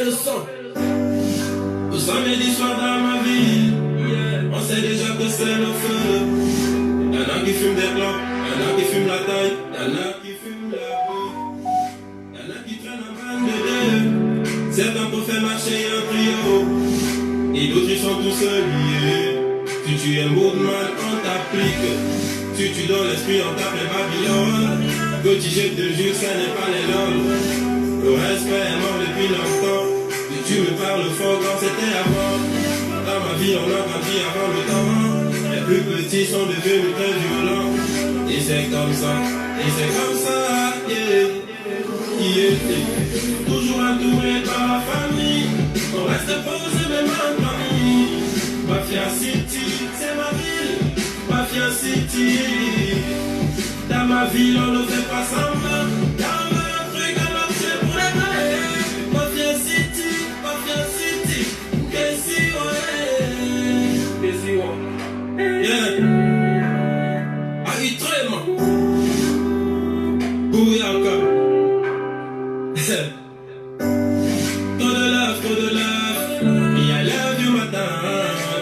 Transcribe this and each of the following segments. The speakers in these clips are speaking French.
fait le sang. Au samedi soir dans ma ville, on sait déjà que c'est le feu. Y'en a qui fument des clopes, y'en a qui fument la taille, y'en a qui fument la peau. Y'en a qui traînent en bande de deux. Certains pour faire marcher un trio. Et d'autres ils sont tous liés. Si tu es mot de mal, on t'applique. Si tu donnes l'esprit, on t'appelle Babylone. Petit, je te jure, ce n'est pas les lol. Le respect est mort depuis longtemps. Si tu me parles fort quand c'était avant. Dans ma vie, on a grandi avant le temps. Les plus petits sont devenus très violents. Et c'est comme ça, yeah, yeah. Toujours entouré par la famille. On reste posé même en famille. Mafia City, c'est ma ville. Mafia City. Dans ma ville, on ne fait pas semblant. Dans un truc à marcher pour les mains. Mafia City, Kessi, ouais. Yeah. Arrêtez-moi. Bouyaka. Trop de love. Me, I love you matin.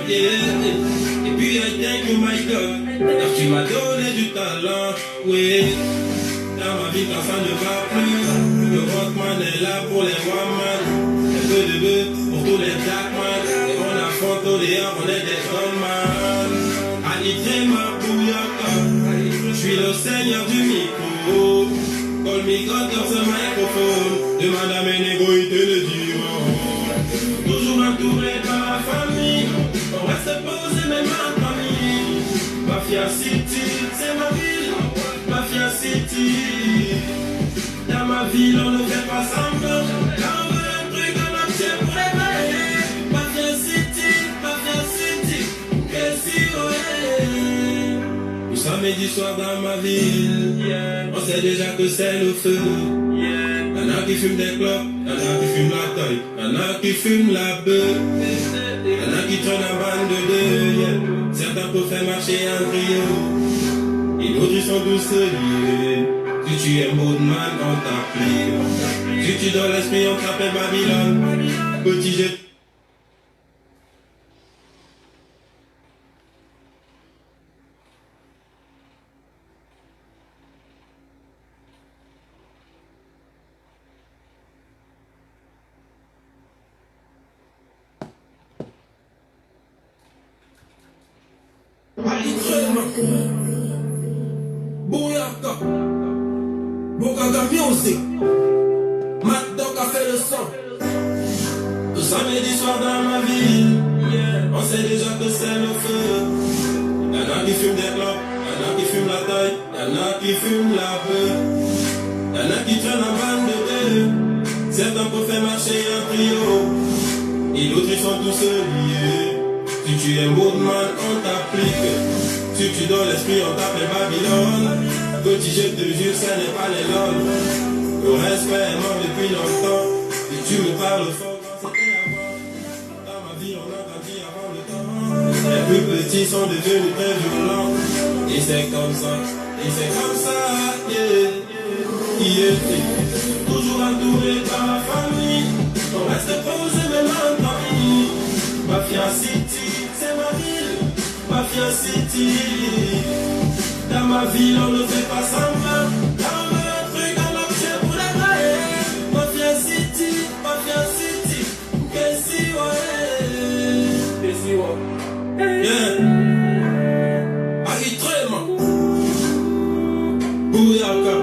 Yeah. Et puis I thank you my God. Car tu m'as donné du talent. Oui. Dans ma vie quand ça ne va plus. Le rockman est là pour les woman. Un peu de bœuf pour tous les jackman. Et on affronte au dehors, on est des gunman. Anitrema Bouyaka. Je suis le seigneur du micro. Call me God dans ce microphone. Demande à mes négros, ils te le diront. Toujours entouré par la famille. On reste posé même en famille. Mafia City, c'est ma ville. Mafia City. Dans ma ville, on ne fait pas semblant. Quand on veut un truc, on marche pour les mains. Mafia City, Kessi, ouais. Le samedi soir dans ma ville, on sait déjà que c'est le feu. Y'en a qui fument des clopes, y'en a qui fument la taille, y'en a qui fument la bœuf. Y'en a qui traînent en bande de deux. Certains pour faire marcher un trio. Et d'autres ils sont tous liés. Si tu es mot de mal, on t'applique. Si tu donnes l'esprit, on t'appelle Babylone. Petit jet. Bouyaka, Bogaga Music, Mad Dog a fait le sang. Le samedi soir dans ma ville, on sait déjà que c'est le feu. Y'en a qui fument des clopes, y'en a qui fument la taille, y'en a qui fument la bœuf. Y'en a qui traînent en bande de deux. Certains pour faire marcher un trio. Et d'autres ils sont tous liés. Si tu es mot de mal, on t'applique. Si tu donnes l'esprit, on t'appelle Babylone. Petit, je te jure, ce n'est pas les lol. Le respect est mort depuis longtemps. Si tu me parles fort quand c'était avant. Dans ma vie, on a grandi avant le temps. Les plus petits sont devenus très violents. Et c'est comme ça, yeah, yeah. Toujours entouré par la famille. On reste posé même en famille. Mafia City, c'est ma ville. Mafia City. Dans ma ville, on ne fait pas semblant. Quand on veut un truc, on marche pour les mains. Mafia City, Kessi, ouais. Yeah. Arrêtez-moi. Bouyaka.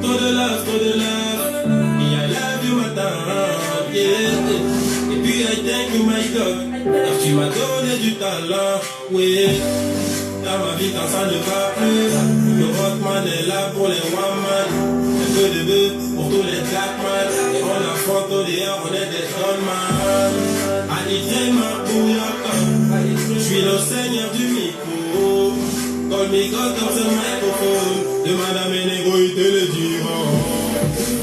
Trop de love. Me, I love you matin. Yeah. Et puis I thank you my God. Car tu m'as donné du talent. Oui. Dans ma vie quand ça ne va plus. Le rockman est là pour les woman. Un peu de bœuf pour tous les jackman. Et on affronte au dehors, on est des gunman. Anitrema Bouyaka. Je suis le seigneur du micro. Call me God dans ce microphone. Demande à mes négros, ils te le diront.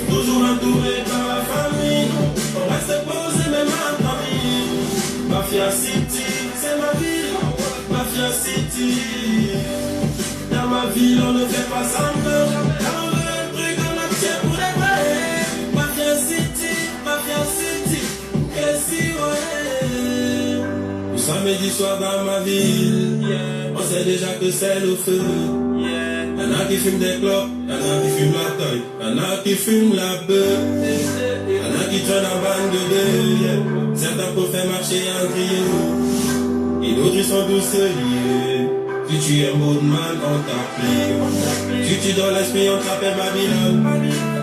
Toujours entouré par la famille. On reste posé même en famille. Mafia City, c'est ma ville. Mafia City. Dans ma ville, on ne fait pas semblant. Quand on veut un truc, on marche pour les vrais. samedi soir dans ma ville, on sait déjà que c'est le feu. Y'en a qui fument des clopes, y'en a qui fument la taille, y'en a qui fument la beuh, y'en a qui traînent en bande de deux. Certains peuvent faire marcher en trio, et d'autres ils sont tous liés. Si tu es un bon man, on t'applique. Si tu donnes l'esprit, on t'appelle Babylone.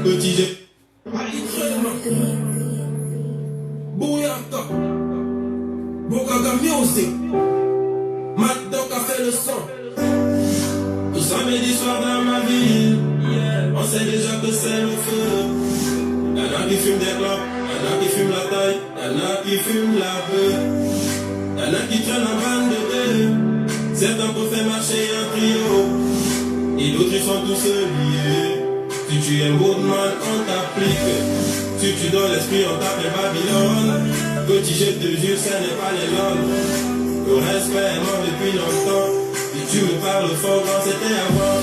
Petit jeu. Bouyaka. Bogaga Music. Mad Dog a fait le son. Tout samedi soir dans ma ville, on sait déjà que c'est le feu. Y'en a qui fument des clopes, y'en a qui fument la taille, y'en a qui fument la beuh, y'en a qui traînent en bande de deux. Certains peuvent faire marcher en trio, et d'autres ils sont tous liés. Si tu es un bon man, on t'applique. Si tu donnes l'esprit, on t'appelle Babylone. Petit, je te jure, ce n'est pas les langues. Le respect est mort depuis longtemps. Et tu me parles fort quand c'était avant.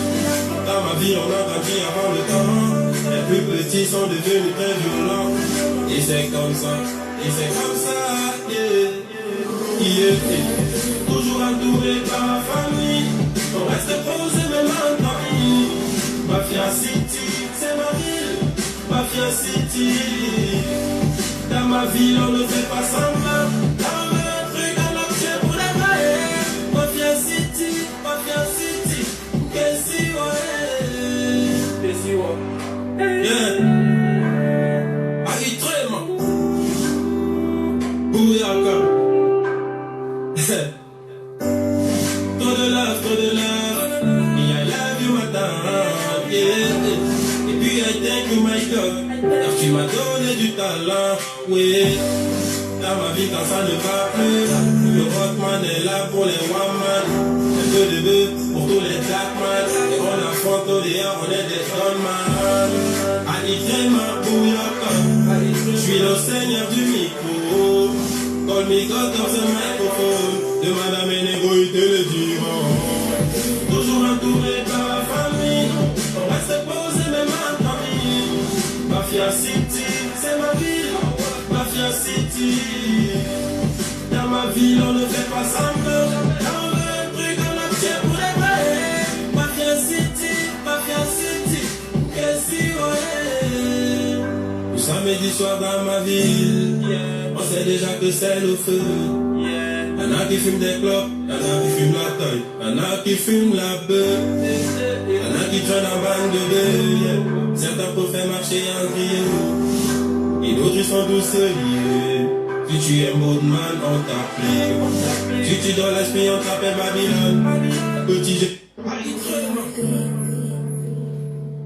Dans ma vie, on a grandi avant le temps. Les plus petits sont devenus très violents. Et c'est comme ça, et c'est comme ça, toujours entouré par ma famille. On reste posé même en famille. Mafia City, c'est ma ville. Mafia City. Dans ma ville, on ne fait pas semblant. Dans le truc, on l'objet pour les mailles. Mafia City, qu'est-ce que ouais. Yeah. Aritrema. Bouyaka. Trop de love, me I love you madame, yeah. Et puis I thank you my God, car tu m'as donné du talent, oui. Dans ma vie quand ça ne va plus, le rockman est là pour les one man, un peu de bœuf pour tous les black man, et on affronte au dehors, on est des gun man. Alitrema Bouyaka, je suis le seigneur du micro. Call me God dans ce microphone. De Madame Enego, il te le dira. Toujours entouré par la famille. On reste posé même en famille. Mafia City, c'est ma ville. Mafia City. Dans ma ville, on ne fait pas semblant. Dans le truc, on obtient pour les vrais. Mafia City. Qu'est-ce que ouais. Le samedi soir dans ma ville, on sait déjà que c'est le feu. Y'en a qui fument des clopes, y'en a qui fument la taille, y'en a qui fument la beuh, y'en a qui traînent en bande de deux. Certains peuvent faire marcher en trio, et d'autres ils sont tous liés. Si tu es un bon man, on t'applique. Si tu donnes l'esprit, on t'appelle Babylone. Petit jeu.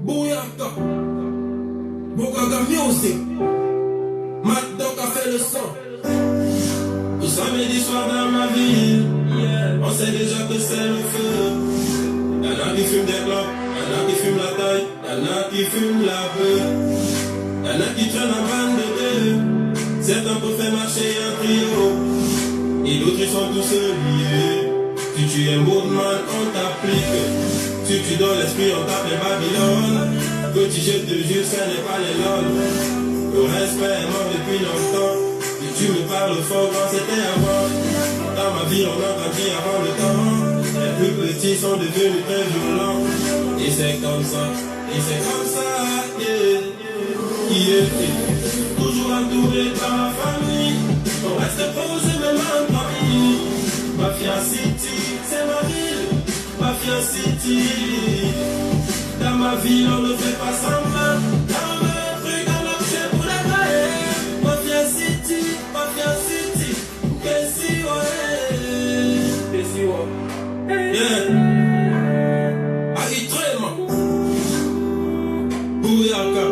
Bouyaka. Bogaga Music. Mad Dog a fait le son. Tout samedi soir dans ma ville, on sait déjà que c'est le feu. Y'en a qui fument des clopes, y'en a qui fument la taille, y'en a qui fument la beuh, y'en a qui traînent en bande de deux. Certains peuvent faire marcher en trio, et d'autres ils sont tous liés. Si tu es un bon man, on t'applique. Si tu donnes l'esprit, on t'appelle Babylone. Petit, je te jure, ce n'est pas les langues. Le respect est mort depuis longtemps. Et tu me parles fort quand c'était avant. Dans ma vie, on a grandi avant le temps. Les plus petits sont devenus très violents. Et c'est comme ça, yeah. Toujours entouré par ma famille. On reste posé même en famille. Mafia City, c'est ma ville. Mafia City. Dans ma ville, on ne fait pas semblant. Dans le truc, on obtient pour les vrais. Mafia City, qu'est-ce que ouais. Yeah. Aritrema. Bouyaka.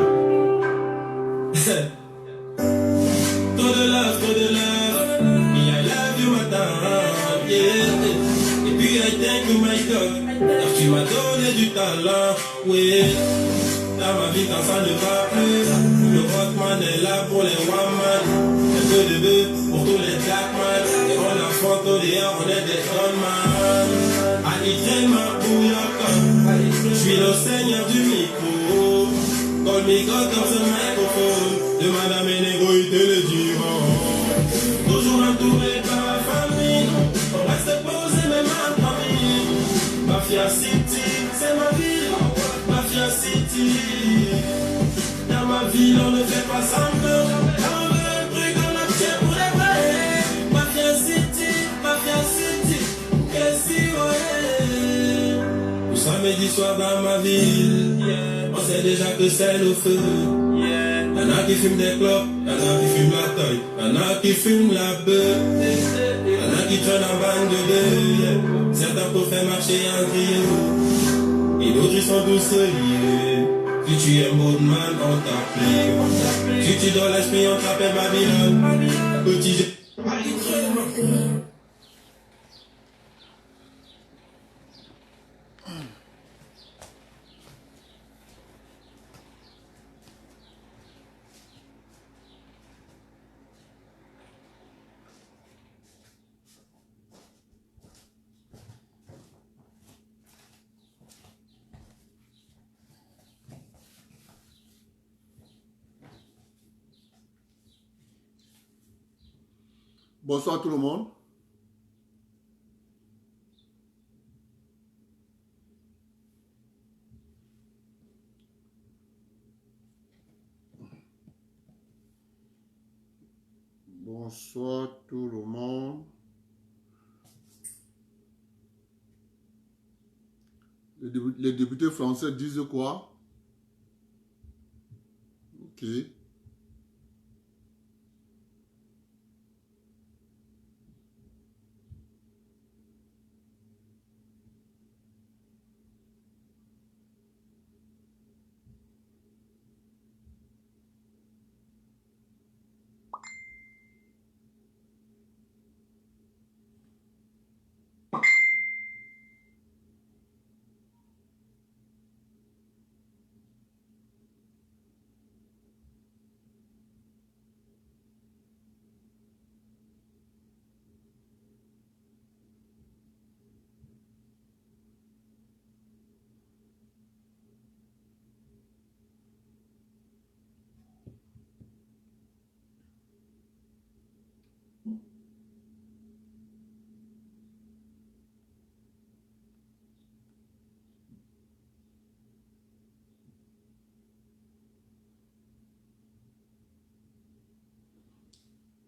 Trop de love, me I love you madame, yeah. Et puis I thank you my God, car tu m'as donné du talent, oui. Dans ma vie quand ça ne va plus, le rockman est là pour les one man, un peu de bœuf pour tous les black man, et on affronte au dehors, on est des gun man. Alitrema Bouyaka, je suis le seigneur du micro. Call me God dans ce microphone. De Madame Enego, il te le dira. Toujours entouré par la famille. ville, on ne fait pas semblant. On veut un truc, on obtient pour les vrais. Mafia City, qu'est-ce que ouais. Nous samedi soir dans ma ville, on sait déjà que c'est le feu. Y'en a qui fument des clopes, y'en a qui fument la taille, y'en a qui fument la beuh. Y'en a qui traînent en bande de deux. Certains pour faire marcher en trio. Et d'autres ils sont tous liés. Si tu es Modeman, on t'applique. Si tu dois l'esprit, on t'appelle Babylone. Petit Bonsoir tout le monde. Bonsoir tout le monde. Les députés français disent quoi? Ok.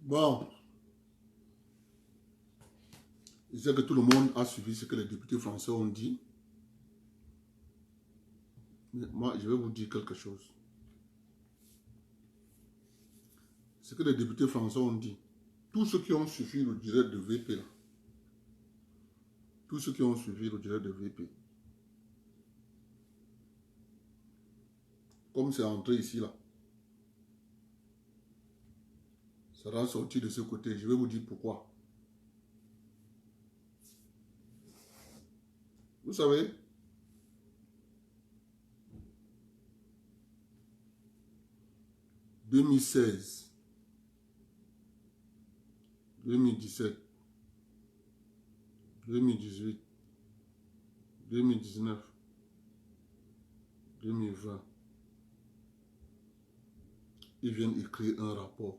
Bon, je sais que tout le monde a suivi ce que les députés français ont dit. Mais moi, je vais vous dire quelque chose. Ce que les députés français ont dit, tous ceux qui ont suivi le direct de VP là, tous ceux qui ont suivi le direct de VP, comme c'est entré ici là, ça va sortir de ce côté. Je vais vous dire pourquoi. Vous savez, « 2016, 2017, 2018, 2019, 2020, ils viennent écrire un rapport.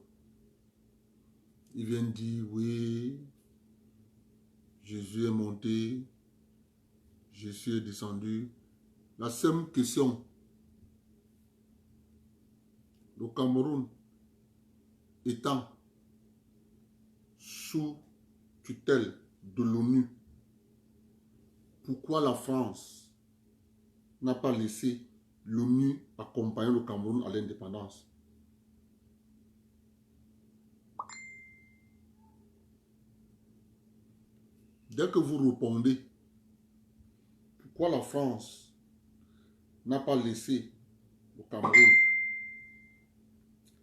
Ils viennent dire, oui, Jésus est monté, Jésus est descendu. La seule question, le Cameroun étant sous tutelle de l'ONU, pourquoi la France n'a pas laissé l'ONU accompagner le Cameroun à l'indépendance? Dès que vous répondez, pourquoi la France n'a pas laissé le Cameroun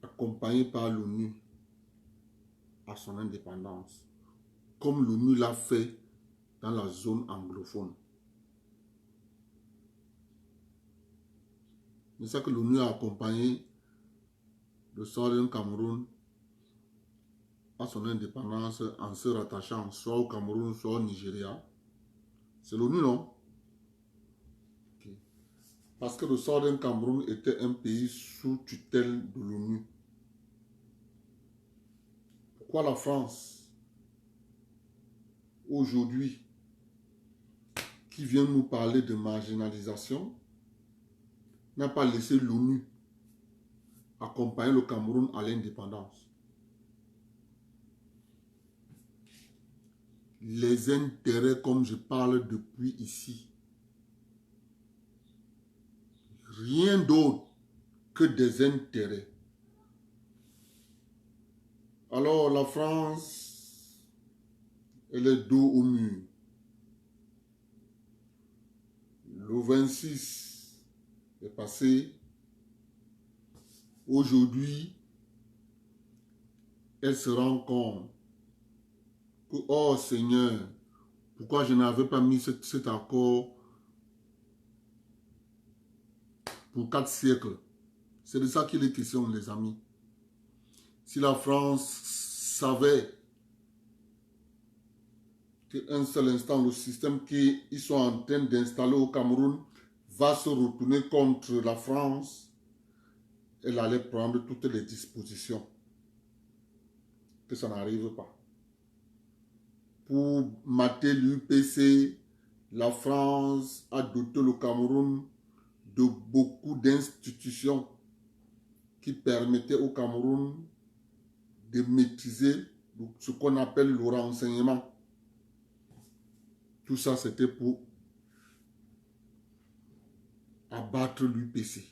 accompagné par l'ONU à son indépendance, comme l'ONU l'a fait dans la zone anglophone? C'est ça que l'ONU a accompagné le Southern Cameroun à son indépendance en se rattachant soit au Cameroun, soit au Nigeria. C'est l'ONU, non? Okay. Parce que le Southern Cameroun était un pays sous tutelle de l'ONU. Pourquoi la France, aujourd'hui, qui vient nous parler de marginalisation, n'a pas laissé l'ONU accompagner le Cameroun à l'indépendance. Les intérêts, comme je parle depuis ici, rien d'autre que des intérêts. Alors la France, elle est dos au mur. Le 26 est passé. Aujourd'hui, elle se rend compte que, oh Seigneur, pourquoi je n'avais pas mis cet accord pour 4 siècles? C'est de ça qu'il est question, les amis. Si la France savait qu'un seul instant, le système qu'ils sont en train d'installer au Cameroun va se retourner contre la France, elle allait prendre toutes les dispositions que ça n'arrive pas. Pour mater l'UPC, la France a doté le Cameroun de beaucoup d'institutions qui permettaient au Cameroun de maîtriser ce qu'on appelle le renseignement. Tout ça, c'était pour abattre l'UPC.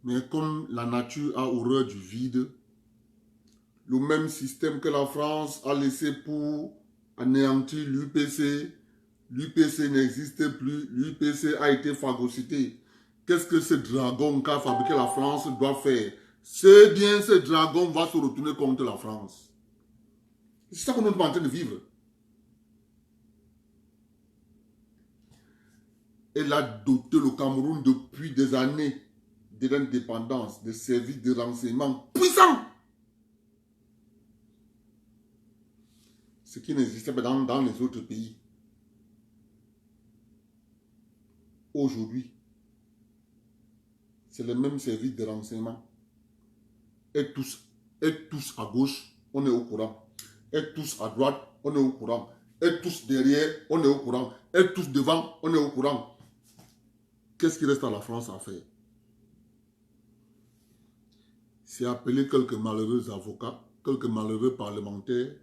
Mais comme la nature a horreur du vide, le même système que la France a laissé pour anéantir l'UPC, l'UPC n'existe plus, l'UPC a été phagocyté. Qu'est-ce que ce dragon qu'a fabriqué la France doit faire? C'est bien, ce dragon va se retourner contre la France. C'est ça qu'on est en train de vivre. Elle a doté le Cameroun depuis des années de l'indépendance, de services de renseignement puissants. Ce qui n'existait pas dans les autres pays. Aujourd'hui, c'est le même service de renseignement. Et tous à gauche, on est au courant. Et tous à droite, on est au courant. Et tous derrière, on est au courant. Et tous devant, on est au courant. Qu'est-ce qui reste à la France à faire? C'est appeler quelques malheureux avocats, quelques malheureux parlementaires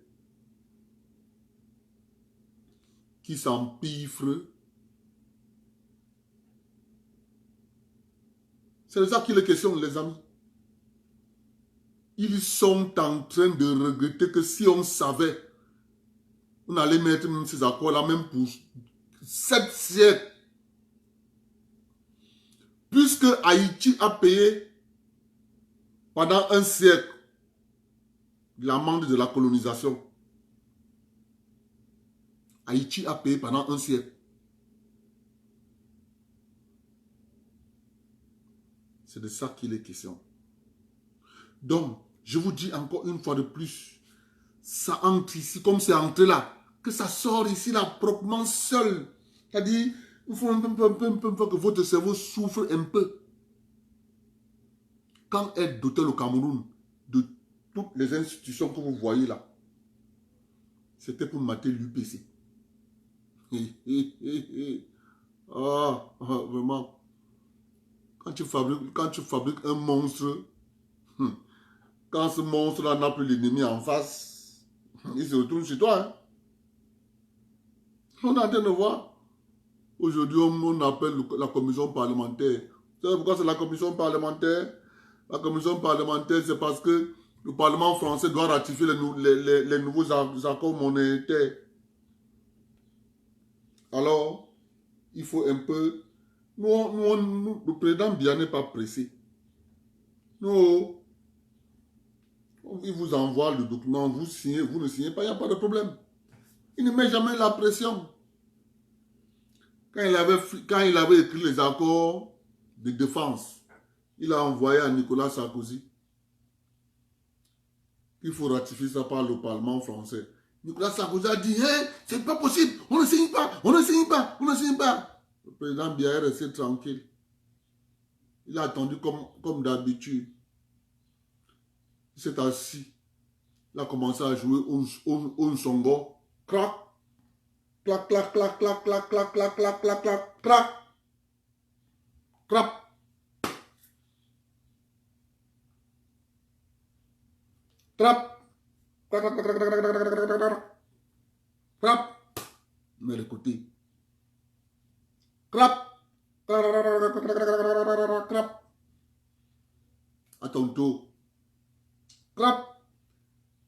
qui s'empiffrent. C'est de ça qu'il est question, les amis. Ils sont en train de regretter que si on savait, on allait mettre même ces accords-là, même pour 7 siècles. Puisque Haïti a payé pendant 1 siècle l'amende de la colonisation. Haïti a payé pendant 1 siècle. C'est de ça qu'il est question. Donc, je vous dis encore une fois de plus, ça entre ici comme c'est entré là, que ça sort ici là proprement seul. C'est-à-dire, il faut un peu que votre cerveau souffre un peu. Quand est doté le Cameroun de toutes les institutions que vous voyez là, c'était pour mater l'UPC. Vraiment. Quand tu fabriques un monstre, quand ce monstre-là n'a plus l'ennemi en face, il se retourne sur toi. Hein? On est en train de voir. Aujourd'hui, on appelle la commission parlementaire. Vous savez pourquoi c'est la commission parlementaire? La commission parlementaire, c'est parce que le Parlement français doit ratifier les nouveaux accords monétaires. Alors, il faut un peu... Nous, le président Biya n'est pas pressé. Nous, il vous envoie le document, vous signez, vous ne signez pas, il n'y a pas de problème. Il ne met jamais la pression. Quand il avait écrit les accords de défense, il a envoyé à Nicolas Sarkozy qu'il faut ratifier ça par le Parlement français. Nicolas Sarkozy a dit, hey, c'est pas possible, on ne signe pas, on ne signe pas, on ne signe pas. Le président Biya est resté tranquille. Il a attendu comme d'habitude. Il s'est assis. Il a commencé à jouer un songo. Crac. Clac, clac, clac, clac, clac, clac, clac, clac, clac, clac, crac. Crap. Frappe. Frappe. Mais le côté. Frappe. Frappe. À ton tour. Frappe.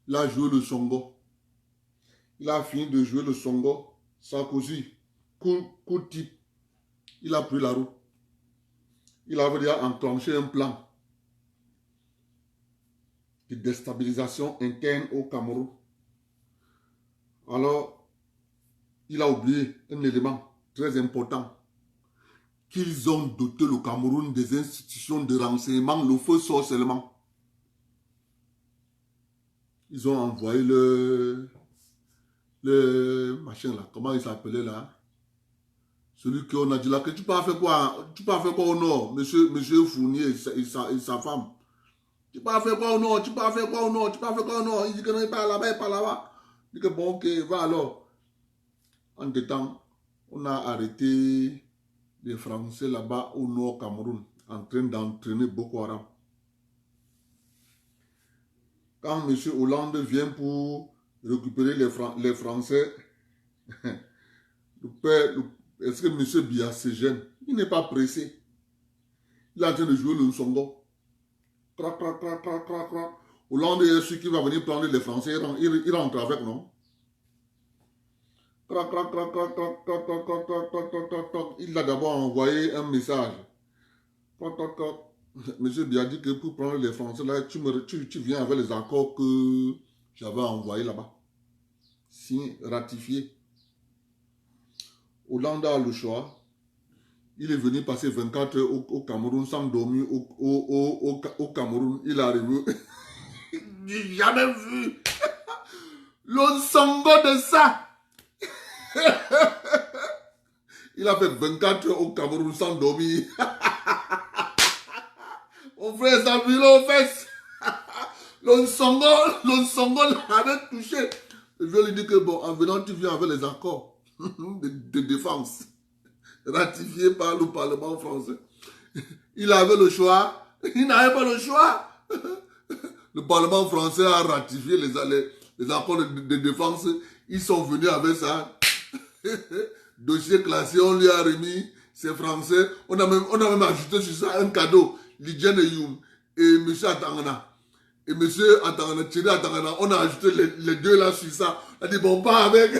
Il a joué le songo. Il a fini de jouer le songo. Sarkozy. Coup type. Il a pris la route. Il avait déjà enclenché un plan de déstabilisation interne au Cameroun. Alors, il a oublié un élément très important. Qu'ils ont doté le Cameroun des institutions de renseignement, le feu sort seulement. Ils ont envoyé le machin là, comment il s'appelait là? Celui qu'on a dit là, que tu peux faire quoi? Tu peux faire quoi au nord, monsieur Fournier et sa femme? Tu peux faire quoi au nord? Tu peux faire quoi au nord? Tu peux faire quoi au nord? Il dit que non, il part là-bas, il part là-bas. Il dit que bon, ok, va alors. En deux temps, on a arrêté les Français là-bas au nord Cameroun, en train d'entraîner Boko Haram. Quand M. Hollande vient pour récupérer les Français, est-ce que M. Biya se gêne? Il n'est pas pressé. Il est en train de jouer le songo. Crac, crac, crac, crac, crac, crac. Hollande est celui qui va venir prendre les Français. Il rentre avec, non? Crac, crac, crac, crac, crac, crac, crac, crac, crac, crac, crac, crac. Il a d'abord envoyé un message. Crac, crac, crac. Monsieur Biya dit que pour prendre les Français, là, tu viens avec les accords que j'avais envoyés là-bas. Signé, ratifié. Hollande a le choix. Il est venu passer 24 heures au Cameroun sans dormir au Cameroun. Il est arrivé. J'ai jamais vu le songo de ça. Il a fait 24 heures au Cameroun sans dormir. Mon frère s'est vu aux fesses. Le songo l'avait touché. Je lui dis que bon, en venant, tu viens avec les accords de défense ratifiés par le Parlement français. Il avait le choix. Il n'avait pas le choix. Le Parlement français a ratifié les accords de défense. Ils sont venus avec ça. Dossier classé, on lui a remis. C'est français. On a même ajouté sur ça un cadeau. Lidjane Youm et M. Atangana. Et M. Atangana, Thierry Atangana, on a ajouté les deux là sur ça. On a dit bon, pas avec.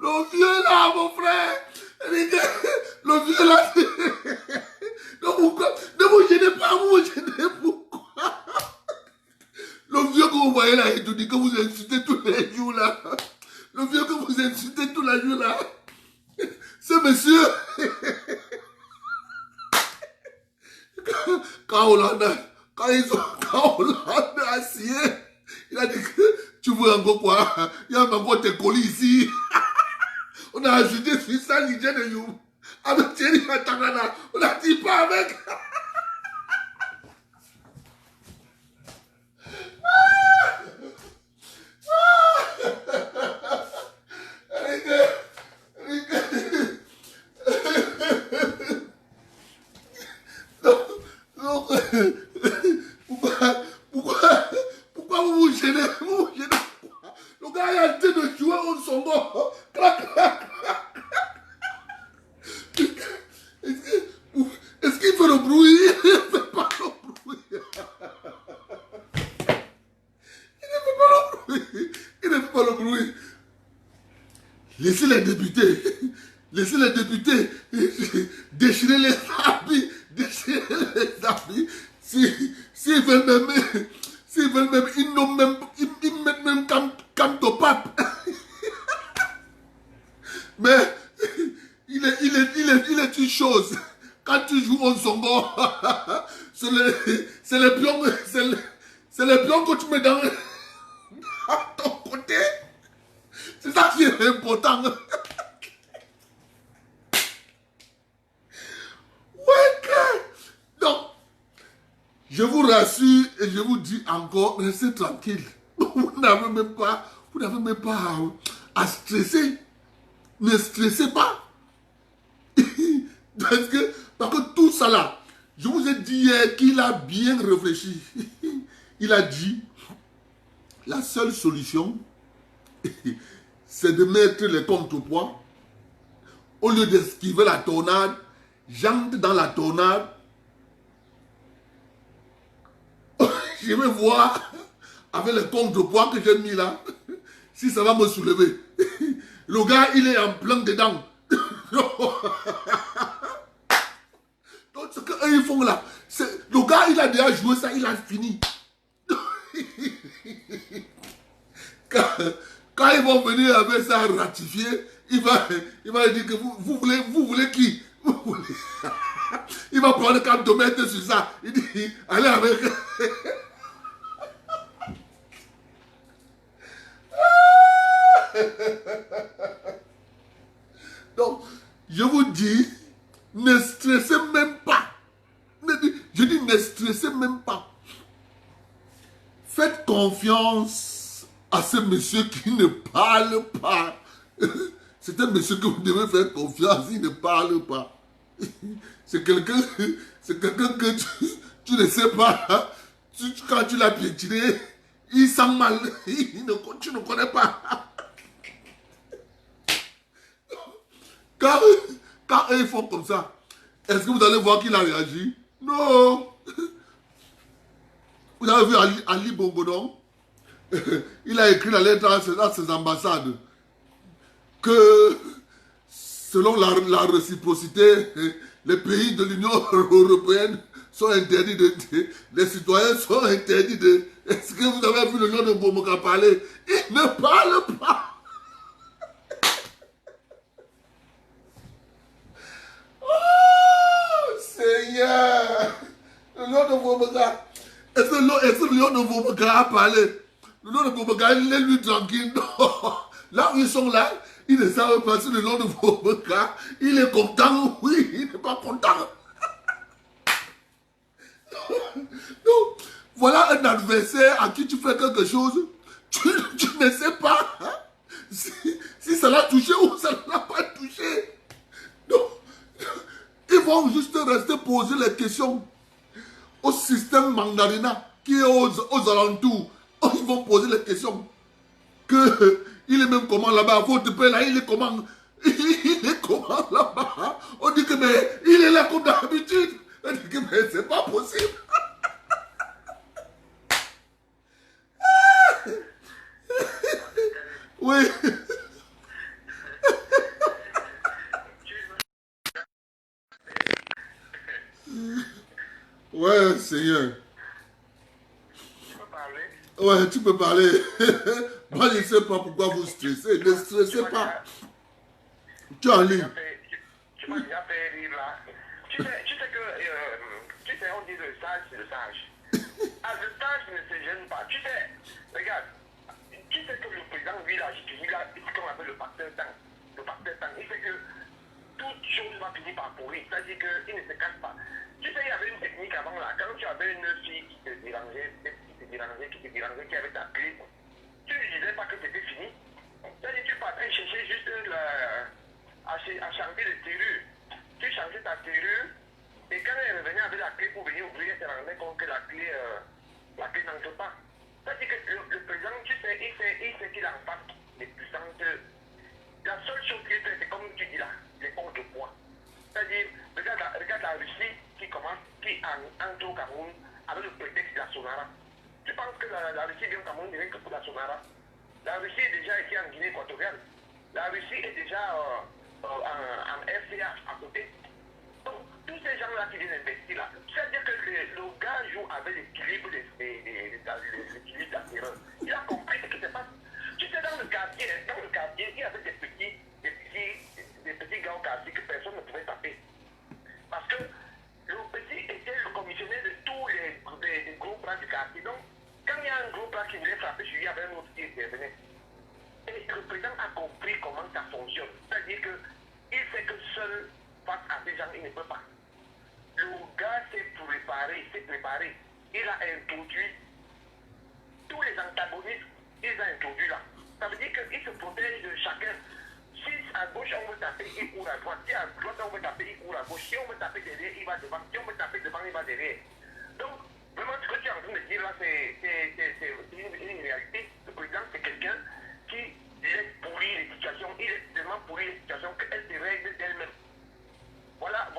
Le vieux là, mon frère. Le vieux là. Ne vous gênez pas, vous gênez pourquoi? Le vieux que vous voyez là, il te dit que vous insultez tous les jours là. Le vieux que vous insultez tous les jours là. Ce monsieur, quand Hollande a signé, il a dit que tu veux encore quoi? Il y a encore tes colis ici. On a ajouté sur ça l'hygiène de you. Avec Thierry Atangana, on a dit pas avec. Pourquoi vous vous gênez? Le gars est en train de jouer au songo. Clac, clac, clac. Est-ce qu'il fait le bruit? Il ne fait pas le bruit. Il ne fait pas le bruit. Laissez les députés déchirer les habits. S'ils veulent même, ils mettent même quand au pape. Mais il est une chose. Quand tu joues au songo, c'est les pions que tu mets dans ton côté. C'est ça qui est important. Donc, je vous rassure et je vous dis encore, restez tranquille. Vous n'avez même pas à stresser. Ne stressez pas. Parce que tout ça là, Je vous ai dit hier qu'il a bien réfléchi. Il a dit, la seule solution, c'est de mettre les contrepoids. Au lieu d'esquiver la tornade, j'entre dans la tornade. Je vais voir, avec les contrepoids que j'ai mis là, si ça va me soulever. Le gars, il est en plein dedans. Donc, ce qu'eux, ils font là, le gars, il a déjà joué ça, il a fini. Quand ils vont venir avec ça ratifier, il va dire que vous voulez qui? Vous voulez... Il va prendre 4 mètres sur ça. Il dit, allez avec... Donc, je vous dis, ne stressez même pas. Je dis, ne stressez même pas. Faites confiance à ce monsieur qui ne parle pas. C'est un monsieur que vous devez faire confiance, il ne parle pas. C'est quelqu'un que tu ne sais pas. Quand tu l'as piétiné, il sent mal. Tu ne connais pas. Quand eux font comme ça, est-ce que vous allez voir qu'il a réagi? Non. Vous avez vu Ali Bongo, il a écrit la lettre à ses ambassades que selon la réciprocité, les pays de l'Union européenne sont interdits les citoyens sont interdits de... Est-ce que vous avez vu le nom de Bomoka parler? Il ne parle pas. Oh, Seigneur! Le nom de Bomoka. Est-ce que le nom de Bomoka a parlé? Le nom de Bomoka, il est lui tranquille. Non. Là où ils sont là, ils ne savent pas si le nom de Bomoka, il est content, oui, il n'est pas content. Donc, voilà un adversaire à qui tu fais quelque chose, tu ne sais pas hein, si ça l'a touché ou ça ne l'a pas touché. Donc, ils vont juste rester poser les questions au système mandarina qui est aux alentours. Ils vont poser les questions. Il est même comment là-bas, votre père là, il est comment? Il est comment là-bas? On dit que mais il est là comme d'habitude. On dit que mais c'est pas possible. Oui. Ouais, Seigneur. Ouais, tu peux parler. Moi, je ne sais pas pourquoi vous stressez. Ne stressez pas. Tu es en ligne. Tu m'as déjà fait rire là. Tu sais que, on dit le sage, c'est le sage. Ah, le sage ne se gêne pas. Tu sais, regarde, tu sais que le président, lui, là, il a ce qu'on appelle le facteur temps. Le facteur temps, il fait que toute chose va finir par pourrir. C'est-à-dire qu'il ne se casse pas. Tu sais, il y avait une technique avant là. Quand tu avais une fille qui te dérangeait, qui avait ta clé, tu ne disais pas que c'était fini. C'est-à-dire que tu partais chercher juste à changer de serrure. Tu changeais ta serrure et quand elle revenait avec la clé pour venir ouvrir, elle se rendait compte que la clé n'entre pas. C'est-à-dire que le président, tu sais, il sait qu'il en passe les puissances. La seule chose qu'il fait, c'est comme tu dis là, les contrepoids. C'est-à-dire, regarde la Russie qui entre au Cameroun avec le prétexte de la Sonara. Tu penses que la Russie vient au Cameroun rien que pour la Sonara? La Russie est déjà ici en Guinée équatoriale. La Russie est déjà en FCA à côté. Donc, tous ces gens-là qui viennent investir là, c'est-à-dire que le gars joue avec l'équilibre de la terreur. Il a compris ce qui se passe. Tu sais, dans le quartier, il y avait des petits gars au quartier que personne ne pouvait taper. Parce que le petit était le commissionnaire de tous les groupes là du quartier. Donc, quand il y a un groupe là qui voulait frapper sur lui, il y avait un autre qui intervenait. Et le président a compris comment ça fonctionne. C'est-à-dire qu'il sait que seul, face à ces gens, il ne peut pas. Le gars s'est préparé. Il a introduit tous les antagonistes, il les a introduits là. Ça veut dire qu'il se protège de chacun. Si à gauche, on veut taper, il court à droite. Si à droite, on veut taper, il court à gauche. Si on veut taper derrière, il va devant. Si on veut taper devant, il va derrière. Donc, vraiment, ce que tu es en train de dire là, c'est une réalité. Le président, c'est quelqu'un qui laisse pourrir les situations. Il laisse tellement pourrir les situations qu'elles se règlent d'elles-mêmes. Voilà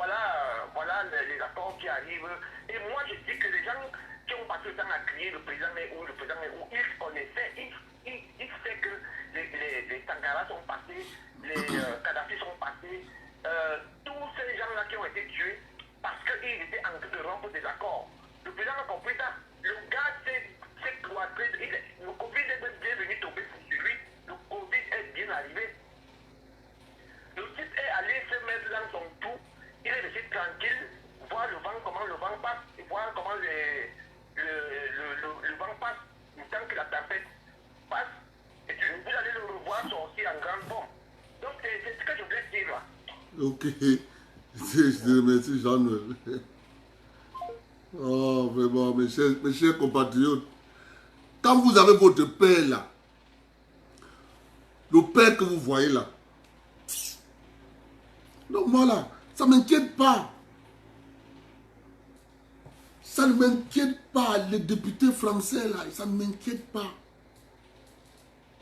les accords qui arrivent. Et moi, je dis que les gens qui ont passé le temps à crier le président est où, ils connaissaient, ils sait que les Sankara sont passés, les Kadhafi sont passés, tous ces gens-là qui ont été tués parce qu'ils étaient en train de rompre des accords. Le président a compris ça. Le gars s'est cloîtré. Le Covid est bien venu tomber sur lui. Le Covid est bien arrivé. Le type est allé se mettre dans son trou. Il est resté tranquille, voir le vent, comment le vent passe, et voir comment le vent passe, tant que la tempête passe, et vous allez le revoir sortir en grande bombe. Donc c'est ce que je voulais dire là. Ok, je te remercie Jean-Noël. Oh vraiment, mes chers compatriotes, quand vous avez votre père là, le père que vous voyez là, donc moi là, ça ne m'inquiète pas. Ça ne m'inquiète pas. Les députés français là, ça ne m'inquiète pas.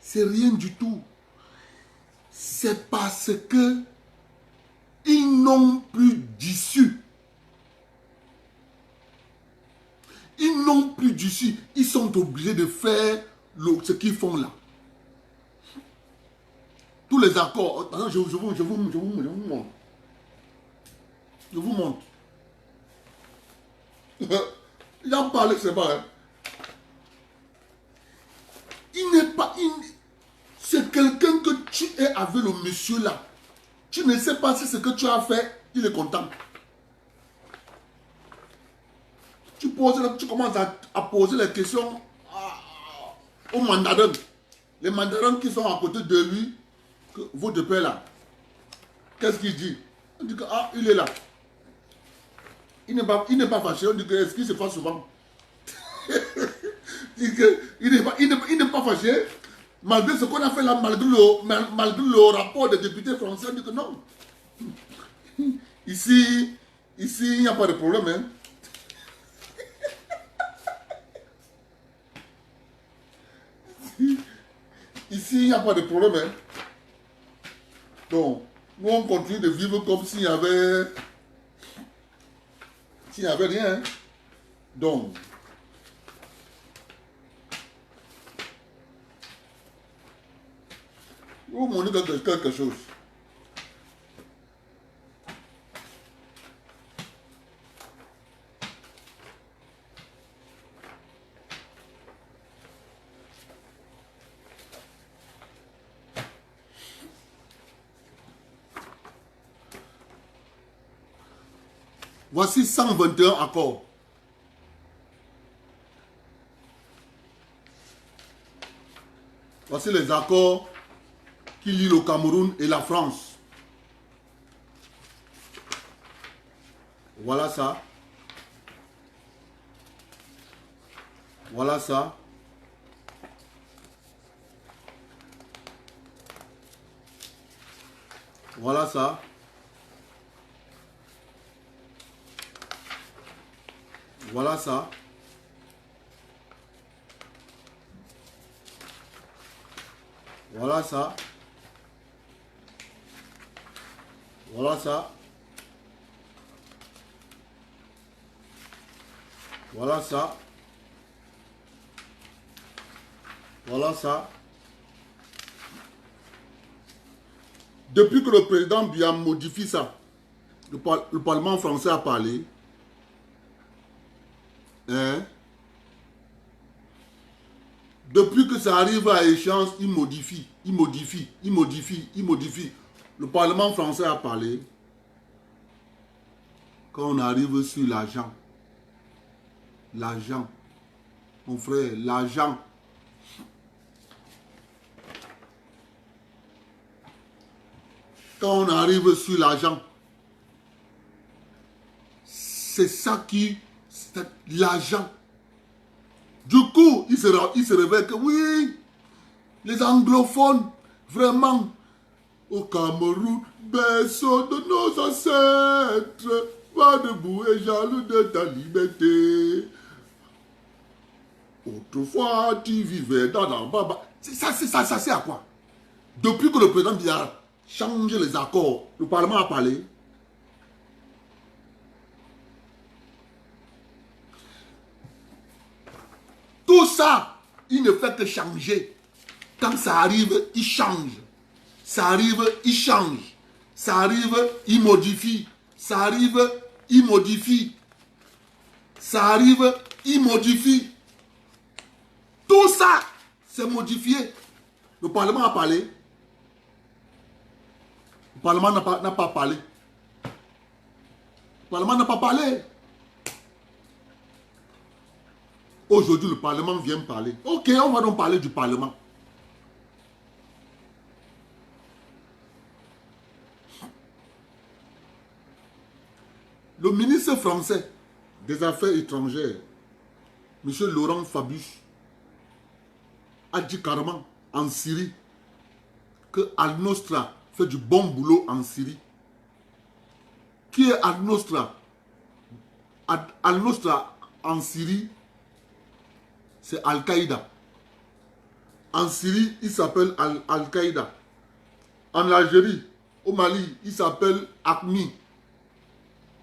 C'est rien du tout. C'est parce que ils n'ont plus d'issue. Ils n'ont plus d'issue. Ils sont obligés de faire ce qu'ils font là. Tous les accords. Je vous montre. Je vous montre. Il a parlé, c'est pas. Hein. Il n'est pas. C'est quelqu'un que tu es avec le monsieur là. Tu ne sais pas si ce que tu as fait, il est content. Tu commences à poser les questions aux mandarins. Les mandarins qui sont à côté de lui, votre père là. Qu'est-ce qu'il dit? On dit que il est là. Il n'est pas fâché. On dit que est-ce qu'il se fâche souvent? Il n'est pas fâché. Malgré ce qu'on a fait là, malgré le rapport des députés français, on dit que non. Ici, il n'y a pas de problème. Hein. Ici, il n'y a pas de problème. Hein. Donc, nous, on continue de vivre comme s'il y avait... S'il n'y avait rien. Hein. Donc... Vous montrez quelque chose. Voici 121 accords. Voici les accords qui lient le Cameroun et la France. Voilà ça. Voilà ça. Voilà ça. Voilà ça. Voilà ça. Voilà ça. Voilà ça. Voilà ça. Depuis que le président Biya modifie ça, le Parlement français a parlé. Hein? Depuis que ça arrive à échéance, il modifie. Le Parlement français a parlé. Quand on arrive sur l'argent, mon frère, l'argent. Quand on arrive sur l'argent, c'est ça qui... L'argent. Du coup, il se révèle que oui, les anglophones, vraiment, Au Cameroun, berceau de nos ancêtres, va debout et jaloux de ta liberté. Autrefois, tu vivais dans la baba. Ça c'est à quoi? Depuis que le président Biya a changé les accords, le Parlement a parlé. Tout ça, il ne fait que changer. Quand ça arrive, il change. Ça arrive, il change. Ça arrive, il modifie. Ça arrive, il modifie. Ça arrive, il modifie. Tout ça, c'est modifié. Le Parlement a parlé. Le Parlement n'a pas parlé. Le Parlement n'a pas parlé. Aujourd'hui, le Parlement vient parler. Ok, on va donc parler du Parlement. Le ministre français des Affaires étrangères, M. Laurent Fabius, a dit carrément en Syrie que Al-Nosra fait du bon boulot en Syrie. Qui est Al-Nosra? Al-Nosra en Syrie, c'est Al-Qaïda. En Syrie, il s'appelle Al-Qaïda. En Algérie, au Mali, il s'appelle AQMI.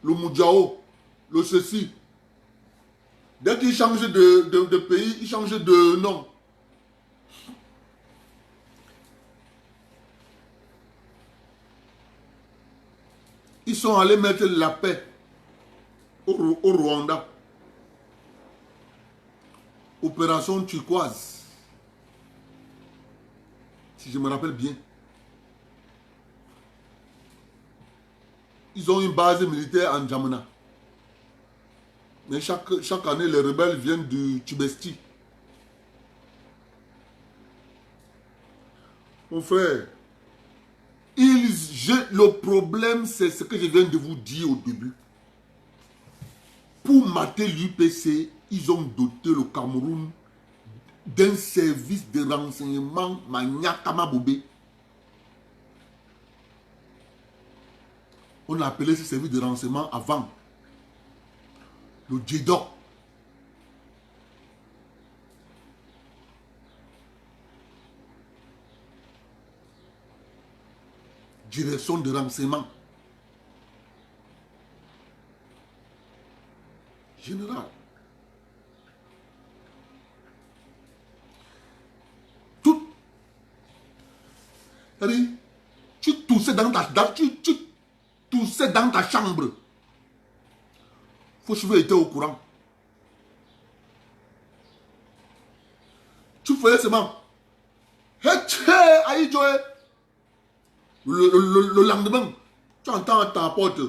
Le Moudjao, le ceci. Dès qu'il change de pays, il change de nom. Ils sont allés mettre la paix au Rwanda. Opération turquoise. Si je me rappelle bien. Ils ont une base militaire en Djamena. Mais chaque année, les rebelles viennent du Tibesti. Mon frère, le problème, c'est ce que je viens de vous dire au début. Pour mater l'UPC, ils ont doté le Cameroun d'un service de renseignement Maniakama Bobé. On a appelé ce service de renseignement avant le JEDOC. Direction de renseignement général. Tout. Tu toussais dans ta chambre. Faucheveux était au courant. Tu faisais seulement. Le lendemain, tu entends à ta porte.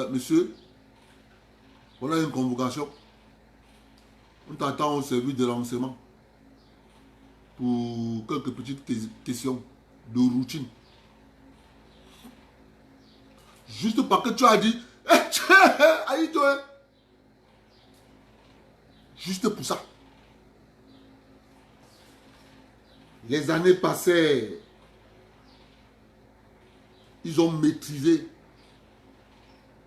Monsieur, voilà une convocation. On t'attend au service de renseignement pour quelques petites questions de routine. Juste parce que tu as dit juste pour ça. Les années passées, ils ont maîtrisé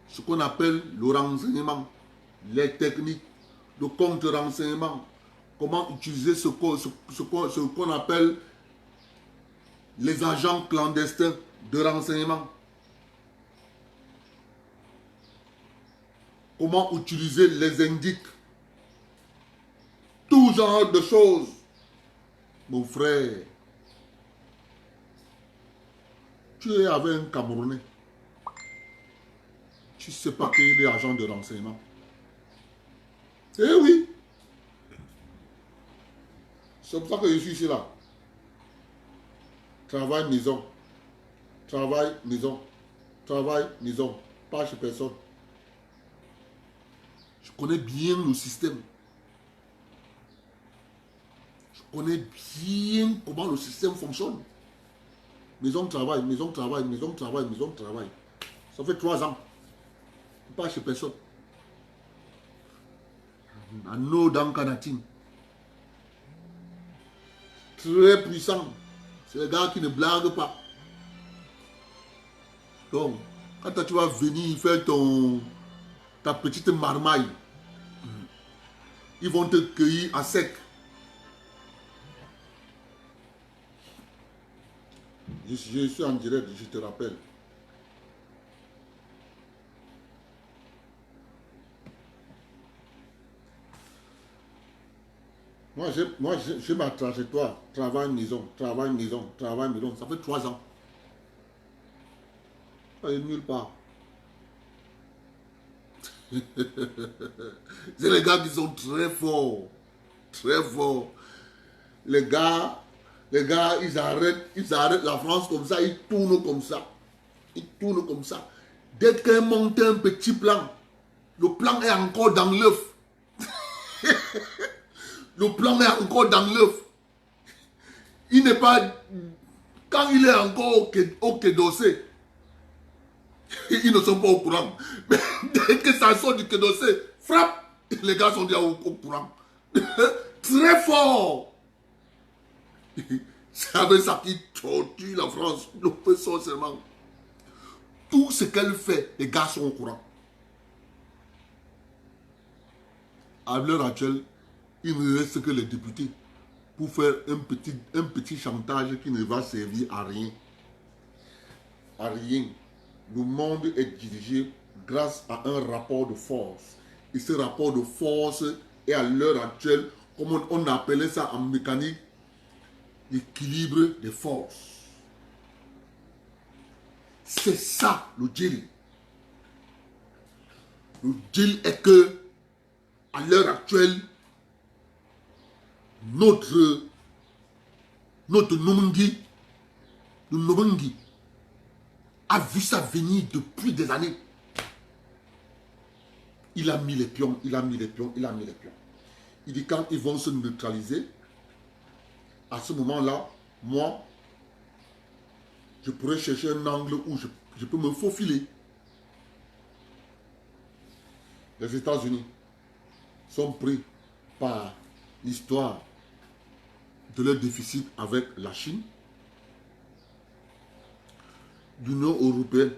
ce qu'on appelle le renseignement, les techniques, le contre-renseignement, comment utiliser ce qu'on appelle les agents clandestins de renseignement. Comment utiliser les indices. Tout genre de choses. Mon frère, tu es avec un Camerounais. Tu ne sais pas qu'il est agent de renseignement. Eh oui. C'est pour ça que je suis ici là. Travail, maison. Travail, maison. Travail, maison. Pas chez personne. Je connais bien le système. Je connais bien comment le système fonctionne. Maison, travail, maison, travail, maison, travail, maison, travail. Ça fait 3 ans. Pas chez personne. I know dans Kanatim. très puissants. C'est les gars qui ne blaguent pas. Donc, quand toi, tu vas venir faire ta petite marmaille, ils vont te cueillir à sec. Je suis en direct, je te rappelle. Moi, j'ai ma trajectoire. Travail, maison, travail, maison, travail, maison. Ça fait 3 ans. Ça n'est nulle part. C'est les gars qui sont très forts. Très forts. Les gars, ils arrêtent la France comme ça, ils tournent comme ça. Ils tournent comme ça. Dès qu'un monte un petit plan, le plan est encore dans l'œuf. Le plan est encore dans l'œuf. Il n'est pas... Quand il est encore au Quai d'Orsay, ils ne sont pas au courant. Mais dès que ça sort du Quai d'Orsay, frappe, les gars sont déjà au courant. Très fort. C'est avec ça qui torture la France. Le peu seulement. Tout ce qu'elle fait, les gars sont au courant. À l'heure actuelle, il ne reste que les députés pour faire un petit chantage qui ne va servir à rien. À rien. Le monde est dirigé grâce à un rapport de force. Et ce rapport de force est à l'heure actuelle, comme on appelait ça en mécanique, l'équilibre des forces. C'est ça le deal. Le deal est que, à l'heure actuelle, notre Nomungi, le Nomungi, a vu ça venir depuis des années. Il a mis les pions, il a mis les pions, il a mis les pions. Il dit quand ils vont se neutraliser, à ce moment-là, moi, je pourrais chercher un angle où je peux me faufiler. Les États-Unis sont pris par l'histoire de leur déficit avec la Chine. L'Union européenne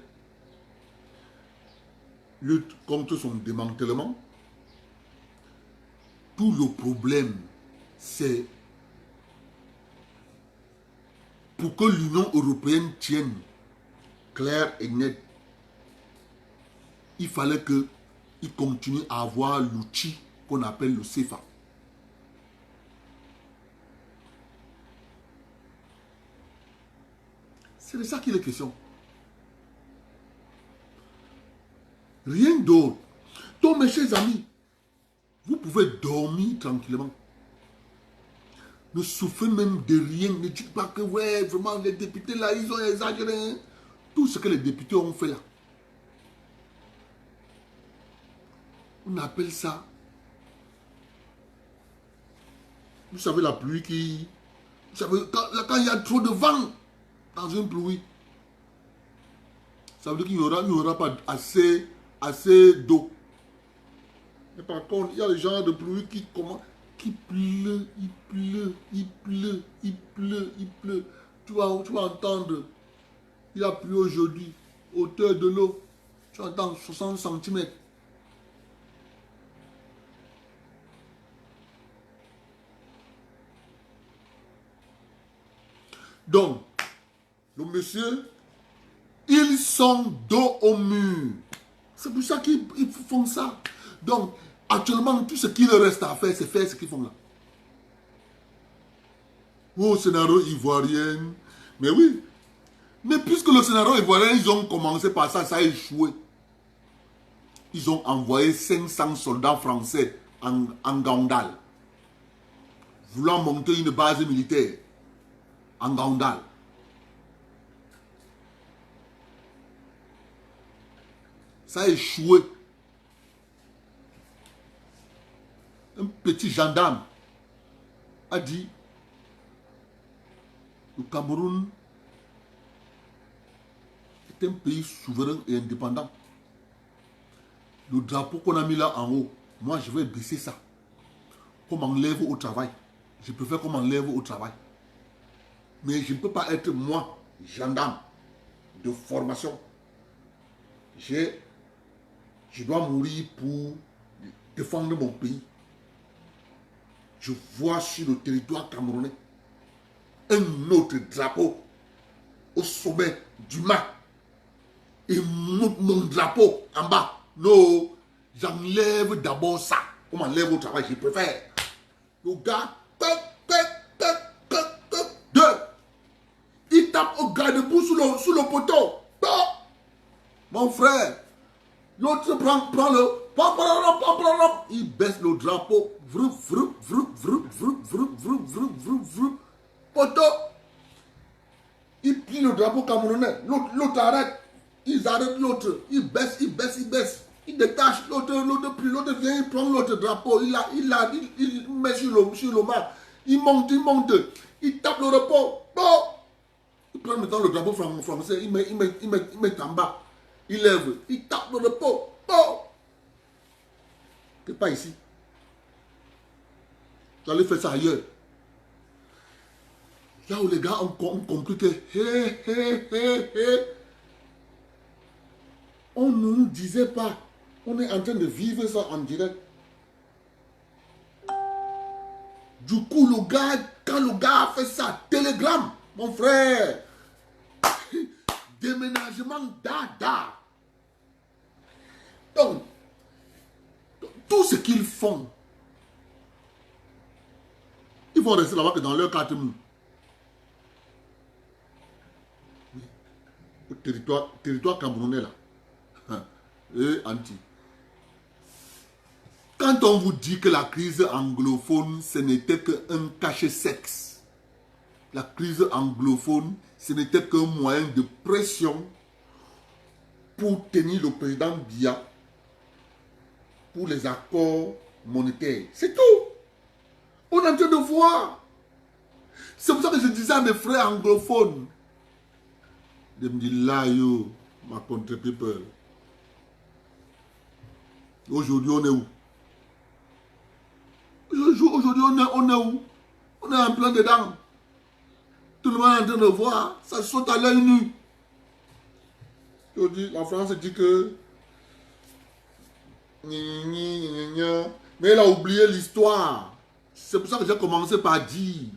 lutte contre son démantèlement. Tout le problème, c'est pour que l'Union européenne tienne clair et net, il fallait qu'il continue à avoir l'outil qu'on appelle le CFA. C'est de ça qu'il est question. Rien d'autre. Donc, mes chers amis, vous pouvez dormir tranquillement. Ne souffrez même de rien. Ne dites pas que, ouais, vraiment, les députés là, ils ont exagéré. Tout ce que les députés ont fait là. On appelle ça. Vous savez, la pluie qui... Vous savez, quand il y a trop de vent dans une pluie, ça veut dire qu'il n'y aura pas assez d'eau. Mais par contre, il y a le genre de pluie qui pleut, il pleut, il pleut, il pleut, il pleut. Tu vas entendre, il a plu aujourd'hui, hauteur de l'eau, tu entends 60 cm. Donc, le monsieur, ils sont dos au mur. C'est pour ça qu'ils font ça. Donc, actuellement, tout ce qu'il reste à faire, c'est faire ce qu'ils font là. Au scénario ivoirien. Mais oui. Mais puisque le scénario ivoirien, ils ont commencé par ça, ça a échoué. Ils ont envoyé 500 soldats français en Gaondal, voulant monter une base militaire en Gaondal. Ça a échoué. Un petit gendarme a dit le Cameroun est un pays souverain et indépendant. Le drapeau qu'on a mis là en haut, moi je vais baisser ça. Qu'on m'enlève au travail. Je préfère qu'on m'enlève au travail. Mais je ne peux pas être moi, gendarme de formation. Je dois mourir pour défendre mon pays. Je vois sur le territoire camerounais un autre drapeau au sommet du mât. Et mon drapeau en bas. Non, j'enlève d'abord ça. On m'enlève au travail, je préfère. Le gars, il tape au garde-boue sous le poteau. Mon frère, l'autre prend le... Il baisse le drapeau. Poteau. Il plie le drapeau camerounais. L'autre arrête. Ils arrêtent l'autre. Il baisse. Il détache l'autre plie. L'autre vient, il prend l'autre drapeau. Il met sur le mât. Il monte. Il tape le repos. Il prend maintenant le drapeau français. Il met en bas. Il lève. Il tape le repos. C'est pas ici. Tu allais faire ça ailleurs. Là où les gars ont compris que on ne nous disait pas. On est en train de vivre ça en direct. Du coup, quand le gars a fait ça, télégramme, mon frère, déménagement dada. Donc, tout ce qu'ils font, ils vont rester là-bas que dans leur carte mou. Le territoire camerounais là. Et anti. Quand on vous dit que la crise anglophone, ce n'était qu'un cachet-sexe. La crise anglophone, ce n'était qu'un moyen de pression pour tenir le président Biya pour les accords monétaires. C'est tout. On est en train de voir. C'est pour ça que je disais à mes frères anglophones, de me dire là, yo, ma country people. Aujourd'hui, on est où? Aujourd'hui, on est où? On est en plein dedans. Tout le monde est en train de voir. Ça saute à l'œil nu. Aujourd'hui, la France dit que... Mais elle a oublié l'histoire. C'est pour ça que j'ai commencé par dire.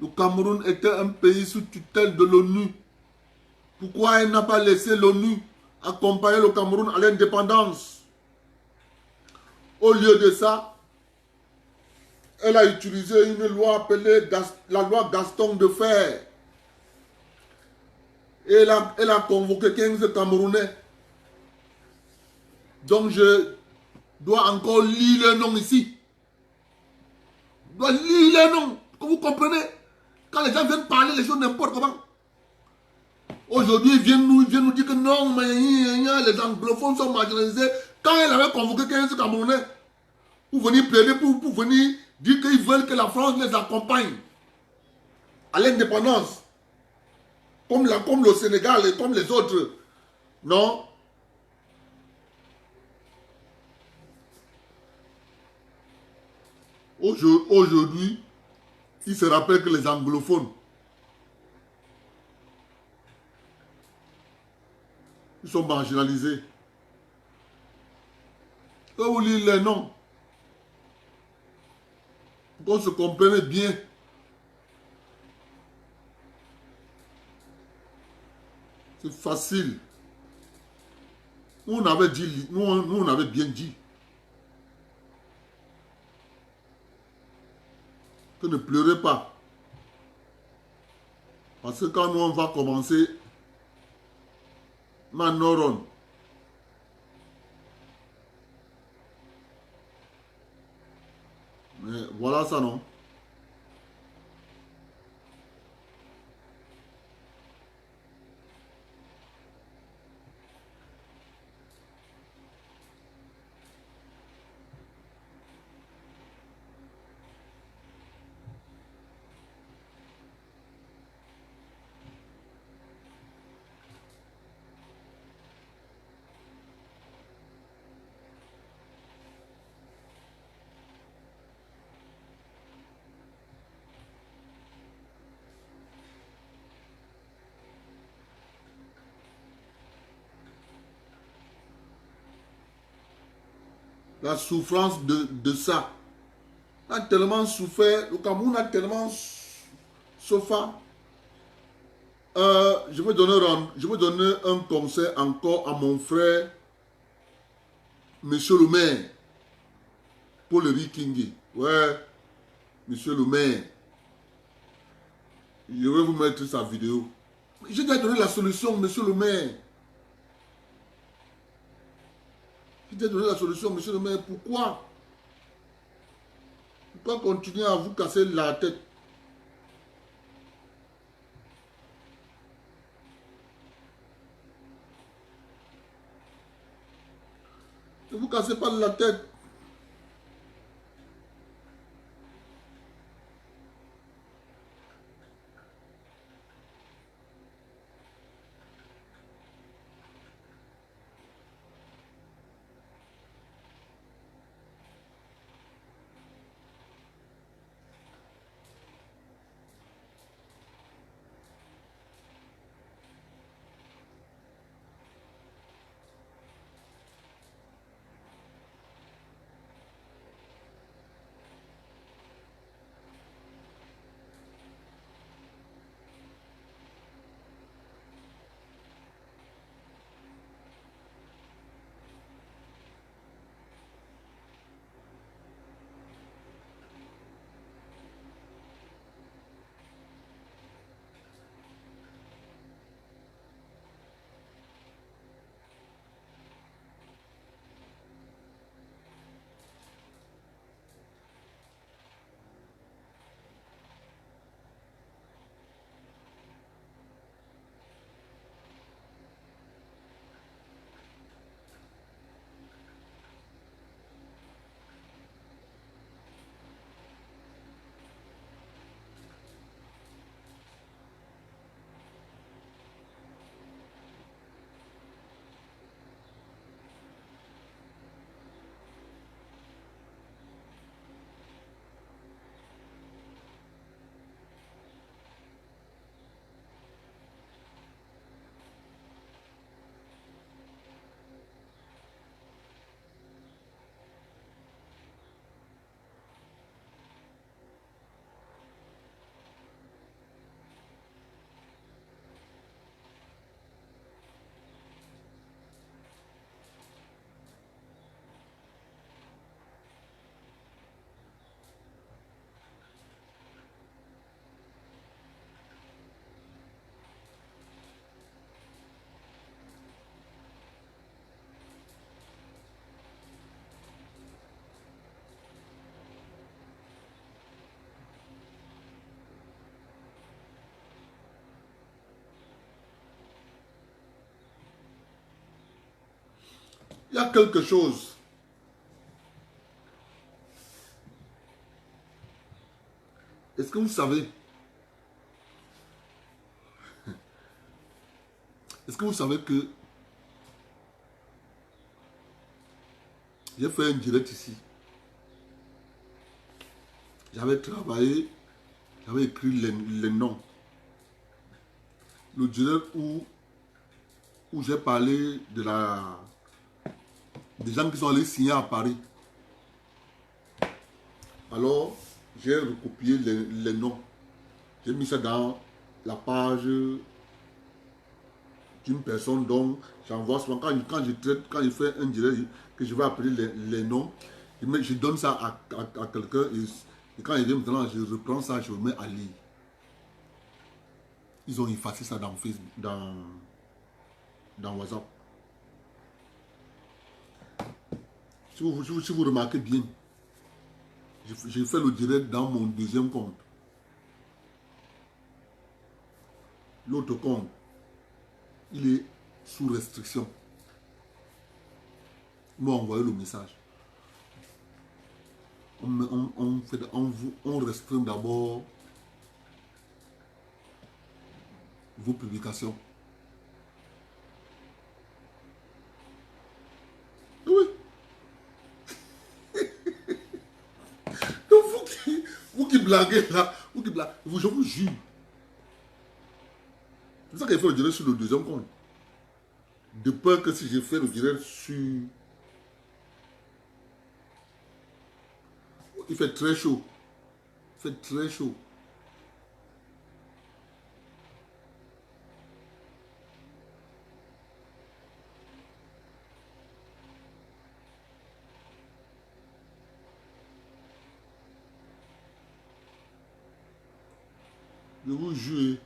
Le Cameroun était un pays sous tutelle de l'ONU. Pourquoi elle n'a pas laissé l'ONU accompagner le Cameroun à l'indépendance? Au lieu de ça, elle a utilisé une loi appelée la loi Gaston de Fer. Et elle a convoqué 15 Camerounais. Donc je dois encore lire le nom ici. Je dois lire le nom. Vous comprenez? Quand les gens viennent parler les choses n'importe comment. Aujourd'hui, ils viennent nous dire que non, mais les anglophones sont marginalisés. Quand elle avait convoqué 15 Camerounais, pour venir plaider, pour venir dire qu'ils veulent que la France les accompagne à l'indépendance, comme le Sénégal et comme les autres. Non. Aujourd'hui, ils se rappellent que les anglophones, ils sont marginalisés. Quand vous lisez les noms, pour qu'on se comprenne bien. C'est facile. Nous, on avait dit, nous, on avait bien dit que ne pleurez pas. Parce que quand nous, on va commencer Manoron, mais voilà ça, non? la souffrance de ça. On a tellement souffert, le Cameroun a tellement souffert. Je vais donner un conseil encore à mon frère, monsieur le maire, Paul Rikingi. Ouais, monsieur le maire. Je vais vous mettre sa vidéo. J'ai déjà donné la solution, monsieur le maire. J'ai déjà donné la solution, monsieur le maire. Pourquoi? Pourquoi continuer à vous casser la tête? Ne vous cassez pas la tête. Il y a quelque chose. Est-ce que vous savez? Est-ce que vous savez que j'ai fait un direct ici? J'avais travaillé, j'avais écrit les noms. Le direct où j'ai parlé des gens qui sont allés signer à Paris. Alors, j'ai recopié les noms. J'ai mis ça dans la page d'une personne dont j'envoie souvent. Quand je fais un direct, que je vais appeler les noms, je donne ça à quelqu'un et quand il vient maintenant, je reprends ça, je le mets à lire. Ils ont effacé ça dans Facebook, dans WhatsApp. Si vous remarquez bien, j'ai fait le direct dans mon deuxième compte. L'autre compte, il est sous restriction. Ils m'ont envoyé le message. On restreint d'abord vos publications. Oui. Donc vous qui blaguez là, je vous jure. C'est ça qu'il faut le direct sur le deuxième compte. De peur que si j'ai fait le direct sur Il fait très chaud. Il fait très chaud. Je vous jure.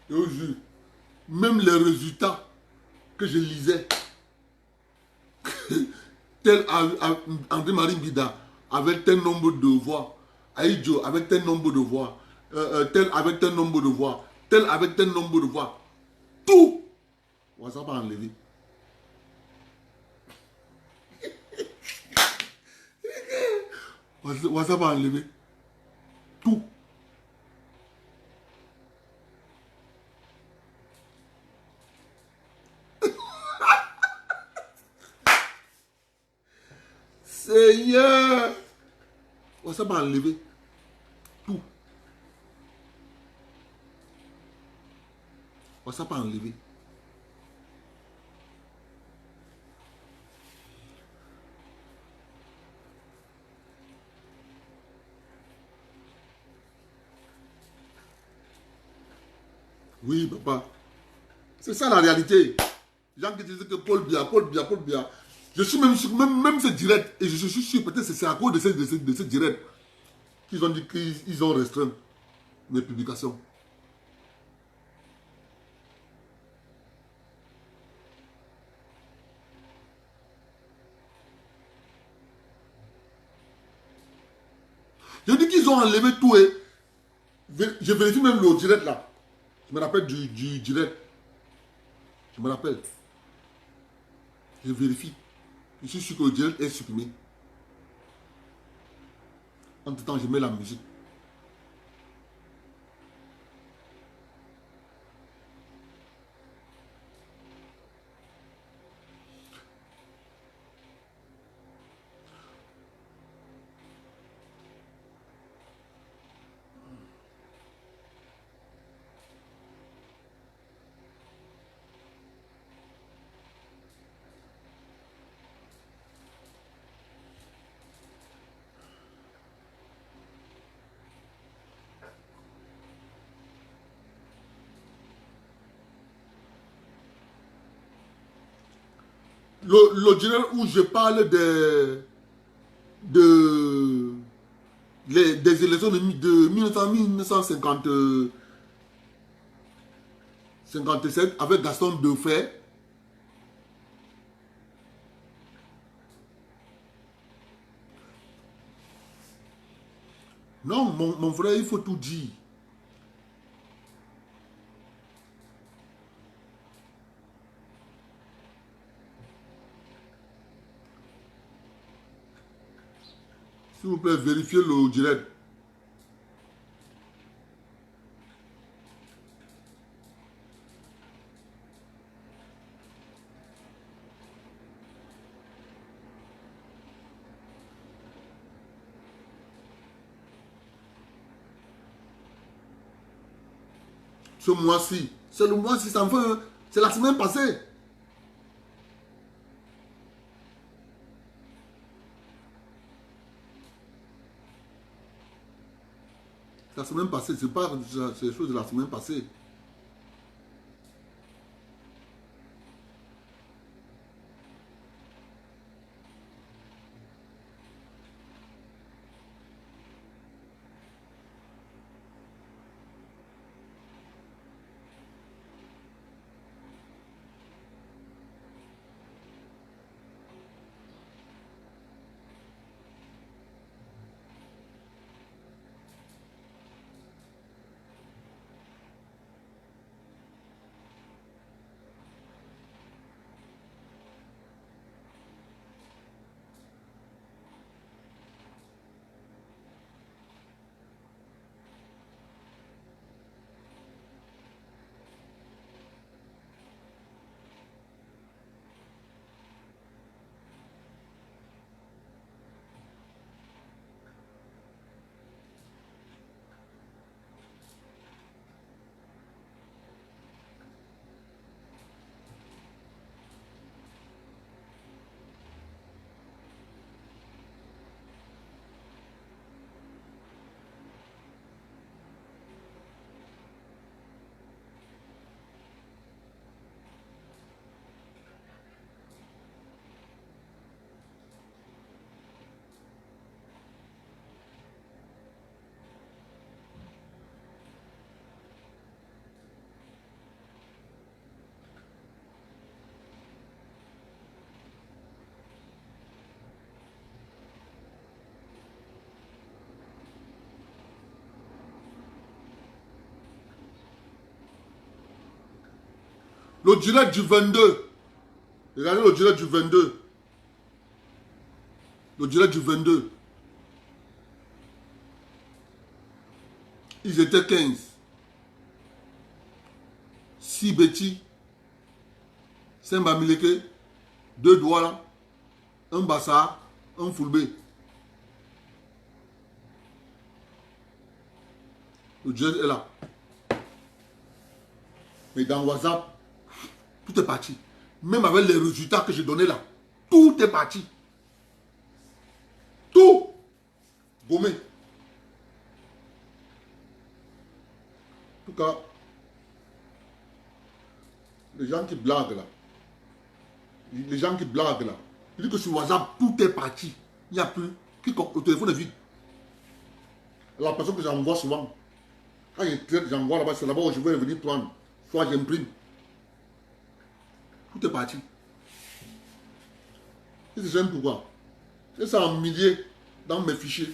Je vous jure. Même les résultats que je lisais, tel André-Marie Bida avec tel nombre de voix, Aïdjo avec tel nombre de voix, tel avec tel nombre de voix, tel avec tel nombre de voix, tout, WhatsApp a enlevé. WhatsApp a enlevé. Tout. Seigneur. WhatsApp a enlevé. Tout. WhatsApp a enlevé. Oui, papa. C'est ça la réalité. Les gens qui disent que Paul Biya, Paul Biya, Paul Biya. Je suis même sûr, même ce direct, et je suis sûr, peut-être c'est à cause de ce direct qu'ils ont dit qu'ils ont restreint mes publications. Je dis qu'ils ont enlevé tout et je vérifie même le direct là. Je me rappelle du direct. Je me rappelle. Je vérifie. Je suis sûr que le direct est supprimé. Entre temps, je mets la musique. le journal où je parle des élections de 1957 avec Gaston Defay. Non, mon frère, il faut tout dire. S'il vous plaît, vérifiez le direct. Ce mois-ci, c'est le mois-ci, ça me fait, c'est la semaine passée. La semaine passée, c'est pas c'est les choses de la semaine passée. Le direct du 22. Regardez le direct du 22. Le direct du 22. Ils étaient 15. 6 Betty. 5 Bamileke. 2 Douala. 1 Bassa. 1 Fulbe. Le direct est là. Mais dans WhatsApp, tout est parti. Même avec les résultats que j'ai donnés là, tout est parti. Tout. Gommé. En tout cas, les gens qui blaguent là, ils disent que sur WhatsApp, tout est parti. Il n'y a plus. Le téléphone est vide. La personne que j'envoie souvent, quand j'envoie là-bas, c'est là-bas où je vais venir prendre. Soit j'imprime. Tout est parti. Et c'est simple pourquoi. C'est ça en milliers dans mes fichiers.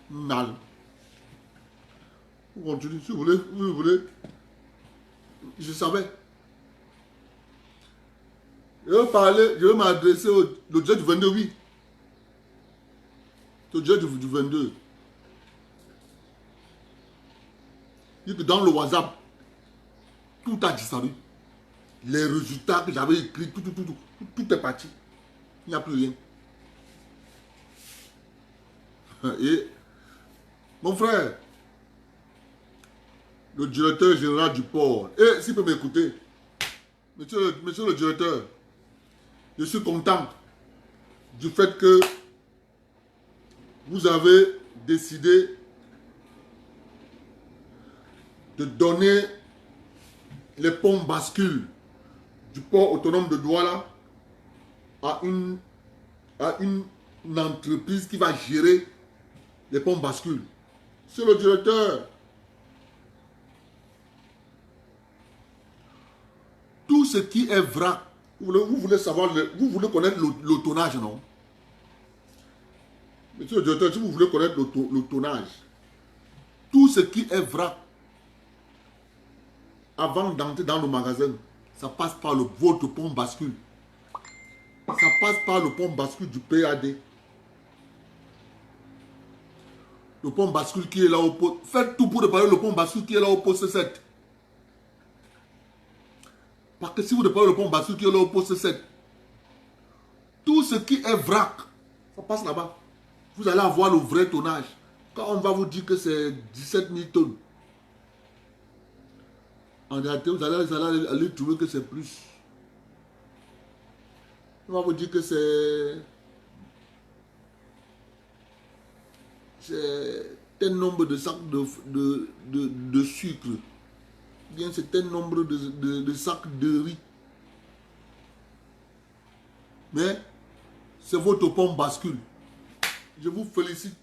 Mal. Vous continuez, si vous voulez. Je savais. Je vais m'adresser au direct du 22, oui. Au direct du 22. Il dit que dans le WhatsApp, tout a disparu. Les résultats que j'avais écrits, tout est parti. Il n'y a plus rien. Et mon frère, le directeur général du port, et s'il peut m'écouter, monsieur le directeur, je suis content du fait que vous avez décidé de donner les ponts bascules du port autonome de Douala à une entreprise qui va gérer les pompes bascules. C'est le directeur. Tout ce qui est vrac, vous voulez savoir, vous voulez connaître le tonnage, non? Monsieur le directeur, si vous voulez connaître le tonnage, tout ce qui est vrac, avant d'entrer dans le magasin, ça passe par votre pompe bascule. Ça passe par le pompe bascule du PAD. Le pompe bascule qui est là au poste. Faites tout pour réparer le pompe bascule qui est là au poste 7. Parce que si vous réparez le pompe bascule qui est là au poste 7, tout ce qui est vrac, ça passe là-bas. Vous allez avoir le vrai tonnage. Quand on va vous dire que c'est 17 000 tonnes, en réalité, vous allez aller trouver que c'est plus. On va vous dire que c'est tel nombre de sacs de sucre. Bien, c'est tel nombre de sacs de riz. Mais c'est votre pompe bascule. Je vous félicite.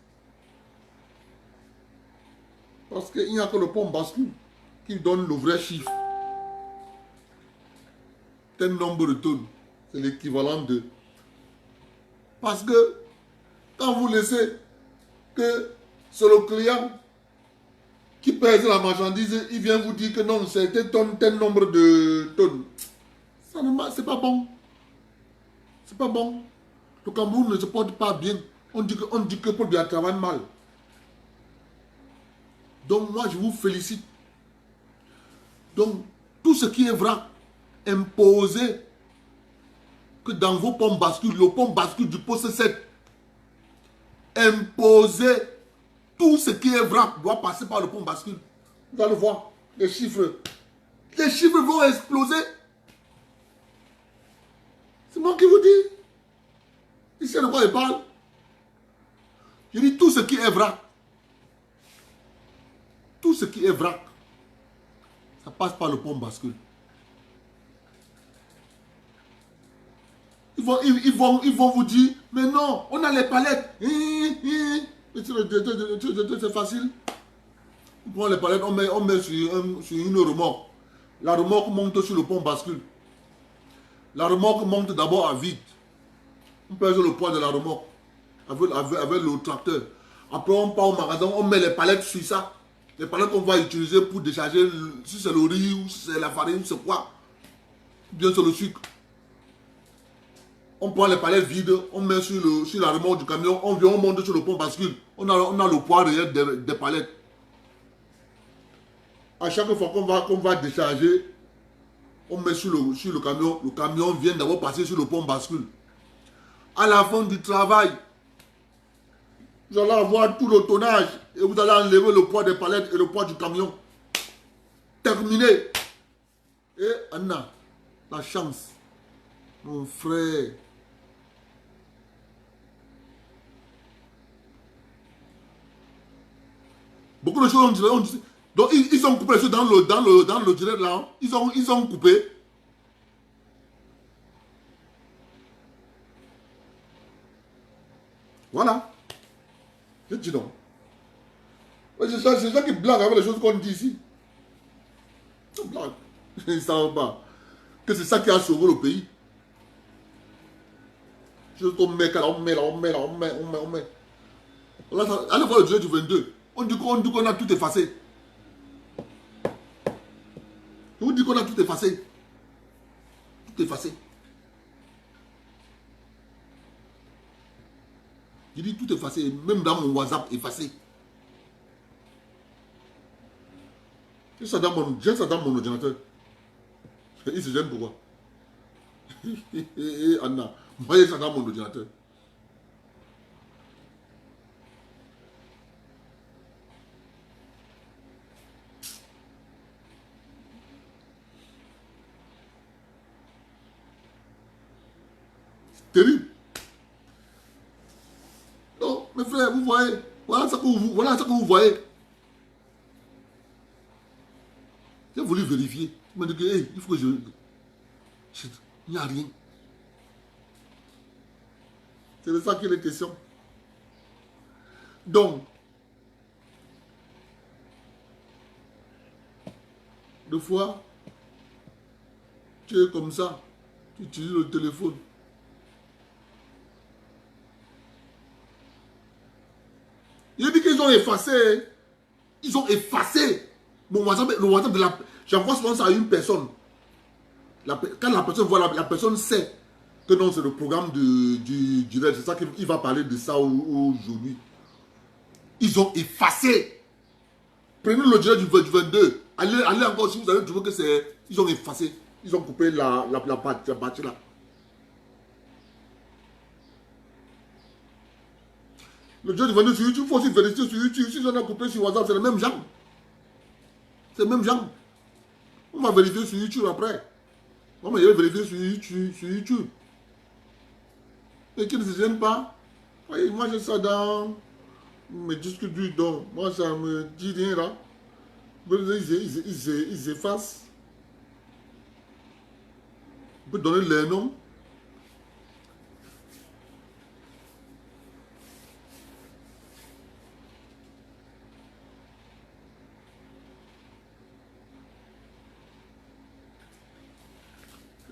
Parce qu'il n'y a que le pompe bascule qui donne le vrai chiffre. Tel nombre de tonnes. C'est l'équivalent de... Parce que quand vous laissez que c'est le client qui pèse la marchandise, il vient vous dire que non, c'est tel nombre de tonnes. Ça ne c'est pas bon. C'est pas bon. Le Cameroun ne se porte pas bien. On dit que Paul Biya travaille mal. Donc moi, je vous félicite. Donc, tout ce qui est vrai, imposé que dans vos pompes bascules, le pompe bascule du poste 7, imposé, tout ce qui est vrai doit passer par le pompe bascule. Vous allez voir les chiffres. Les chiffres vont exploser. C'est moi qui vous dis. Ici, de quoi je parle? Je dis tout ce qui est vrai. Tout ce qui est vrac, ça passe par le pompe bascule. Ils vont vous dire, mais non, on a les palettes. C'est facile. On prend les palettes, on met sur une remorque. La remorque monte sur le pompe bascule. La remorque monte d'abord à vide. On pèse le poids de la remorque avec le tracteur. Après, on part au magasin, on met les palettes sur ça. Les palettes qu'on va utiliser pour décharger, si c'est le riz, ou si c'est la farine, c'est quoi? Bien sur le sucre. On prend les palettes vides, on met sur la remorque du camion, on vient, on monte sur le pont bascule. On a le poids réel des palettes. À chaque fois qu'on va décharger, on met sur le camion vient d'abord passer sur le pont bascule. À la fin du travail, vous allez avoir tout le tonnage et vous allez enlever le poids des palettes et le poids du camion. Terminé. Et Anna, la chance, mon frère. Beaucoup de choses ont dit. Donc ils ont coupé les choses dans le direct là. Hein. Ils ont coupé. Voilà. Je dis non. C'est ça qui blague avec les choses qu'on dit ici. Ils blaguent. Ils ne savent pas que c'est ça qui a sauvé le pays. On met. Allez voir le direct du 22. On dit qu'on a tout effacé. Je vous dis qu'on a tout effacé. Tout effacé. Je dis tout effacé, même dans mon WhatsApp effacé. J'ai ça dans mon ordinateur. Il se gêne pourquoi? Anna, moi j'ai ça dans mon ordinateur. C'est terrible. Non, mes frères, vous voyez, voilà ce que vous voyez. J'ai voulu vérifier. Il m'a dit que, hey, il faut que il n'y a rien. C'est de ça qu'il est question. Donc, deux fois, tu es comme ça, tu utilises le téléphone. Il dit qu'ils ont effacé. Ils ont effacé. Mon WhatsApp, le WhatsApp de la... J'envoie souvent ça à une personne. Quand la personne voit, la personne sait que non, c'est le programme du direct. C'est ça qu'il va parler de ça aujourd'hui. Ils ont effacé. Prenez le direct du 22. Allez encore si vous allez trouver que c'est... Ils ont effacé. Ils ont coupé la partie là. Le direct du 22 sur YouTube, il faut aussi vérifier sur YouTube. Si on a coupé sur WhatsApp, c'est le même genre. C'est le même genre. On va vérifier sur YouTube après. On va vérifier sur YouTube. Et qui ne se gêne pas. Voyez, moi j'ai ça dans mes disques durs. Donc, moi ça me dit rien là. Ils effacent. On peut donner les noms.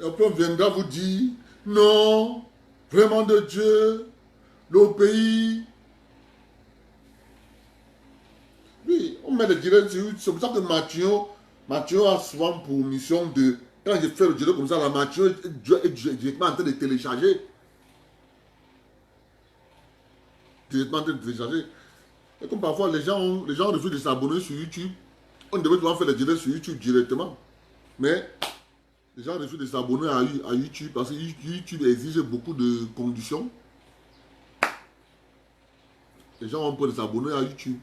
Et après on viendra vous dire, non, vraiment de Dieu, le pays. Oui, on met le direct sur YouTube. C'est pour ça que Mathieu a souvent pour mission de... Quand je fais le direct comme ça, la Mathieu est directement en train de télécharger. Directement en train de télécharger. Et comme parfois les gens refusent de s'abonner sur YouTube, on devait pouvoir faire le direct sur YouTube directement. Mais les gens refusent de s'abonner à YouTube parce que YouTube exige beaucoup de conditions. Les gens ont peur de s'abonner à YouTube.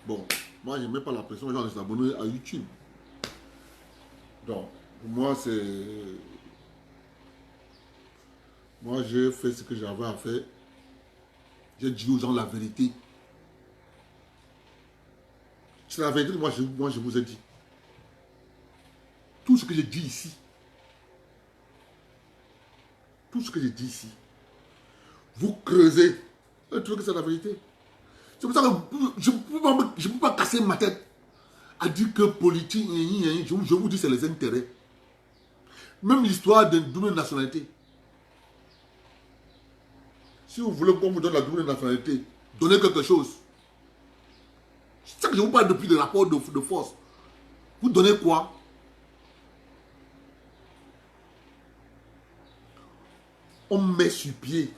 Bon, moi je ne mets pas la pression aux gens de s'abonner à YouTube. Donc, pour moi c'est... Moi j'ai fait ce que j'avais à faire. J'ai dit aux gens la vérité. C'est la vérité que moi je vous ai dit. Tout ce que j'ai dit ici. Tout ce que j'ai dit ici. Vous creusez. Vous trouvez que c'est la vérité. C'est pour ça que je ne peux pas casser ma tête à dire que politique, je vous dis c'est les intérêts. Même l'histoire d'une double nationalité. Si vous voulez qu'on vous donne la double nationalité, donnez quelque chose. C'est ça que je vous parle depuis le rapport de force. Vous donnez quoi? On met sur pied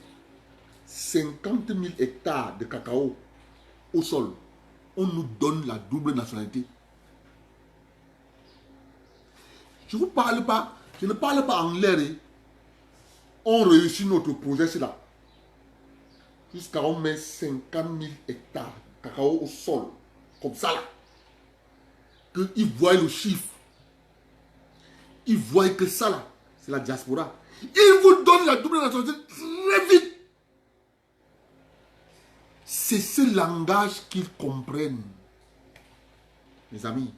50 000 hectares de cacao au sol. On nous donne la double nationalité. Je ne parle pas en l'air. On réussit notre projet, c'est là. Jusqu'à on met 50 000 hectares de cacao au sol. Comme ça là. Qu'ils voient le chiffre. Ils voient que ça là, c'est la diaspora. Ils vous donnent la double nationalité très vite. C'est ce langage qu'ils comprennent. Mes amis.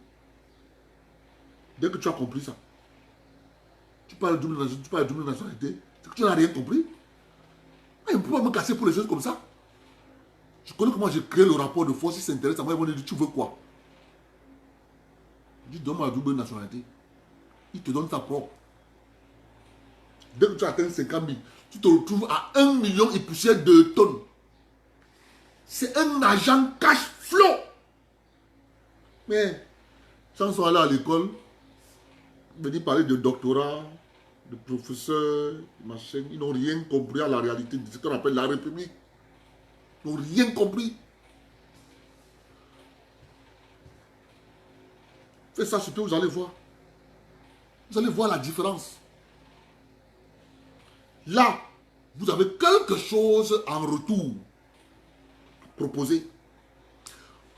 Dès que tu as compris ça, tu parles de double nationalité, c'est que tu n'as rien compris. Mais on ne peut pas me casser pour les choses comme ça. Je connais comment j'ai créé le rapport de force. S'ils s'intéressent à moi, ils vont dire, tu veux quoi? Je dis, donne-moi la double nationalité. Ils te donnent ta propre. Dès que tu atteins 50 000, tu te retrouves à 1 million et poussière de tonnes. C'est un agent cash flow. Mais, sans sont allés à l'école, venir parler de doctorat, de professeur, machin, ils n'ont rien compris à la réalité de ce qu'on appelle la République. Ils n'ont rien compris. Faites ça, surtout, vous allez voir. Vous allez voir la différence. Là, vous avez quelque chose en retour proposé.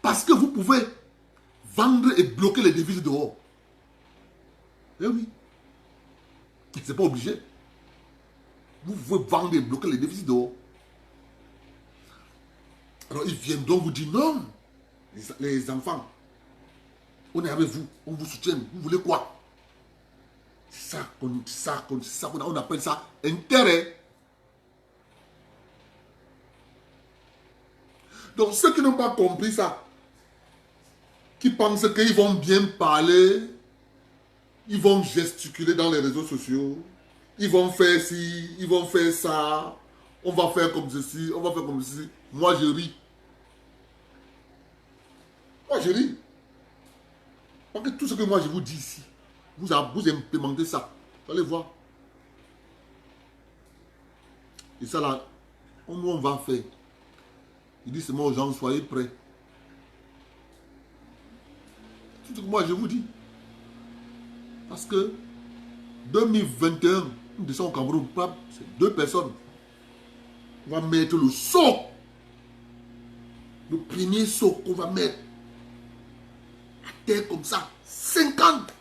Parce que vous pouvez vendre et bloquer les devises dehors. Eh oui. C'est pas obligé. Vous pouvez vendre et bloquer les devises dehors. Alors ils viennent donc vous dire non. Les enfants, on est avec vous, on vous soutient. Vous voulez quoi? C'est ça qu'on appelle ça intérêt. Donc ceux qui n'ont pas compris ça, qui pensent qu'ils vont bien parler, ils vont gesticuler dans les réseaux sociaux, ils vont faire ci, ils vont faire ça, on va faire comme ceci, on va faire comme ceci. Moi je ris. Moi je ris. Parce que tout ce que moi je vous dis ici, vous implémentez ça. Vous allez voir. Et ça là, on va faire. Il dit seulement aux gens, soyez prêts. Tout ce que moi je vous dis. Parce que 2021, nous descendons au Cameroun, c'est 2 personnes. On va mettre le saut. Le premier saut qu'on va mettre à terre comme ça. 50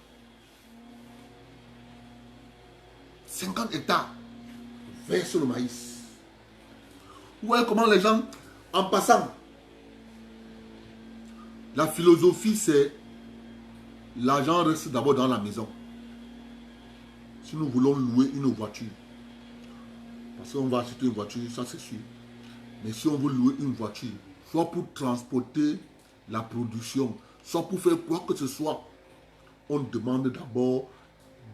hectares. Verse le maïs. Vous voyez comment les gens, en passant, la philosophie c'est l'argent reste d'abord dans la maison. Si nous voulons louer une voiture, parce qu'on va acheter une voiture, ça c'est sûr. Mais si on veut louer une voiture, soit pour transporter la production, soit pour faire quoi que ce soit, on demande d'abord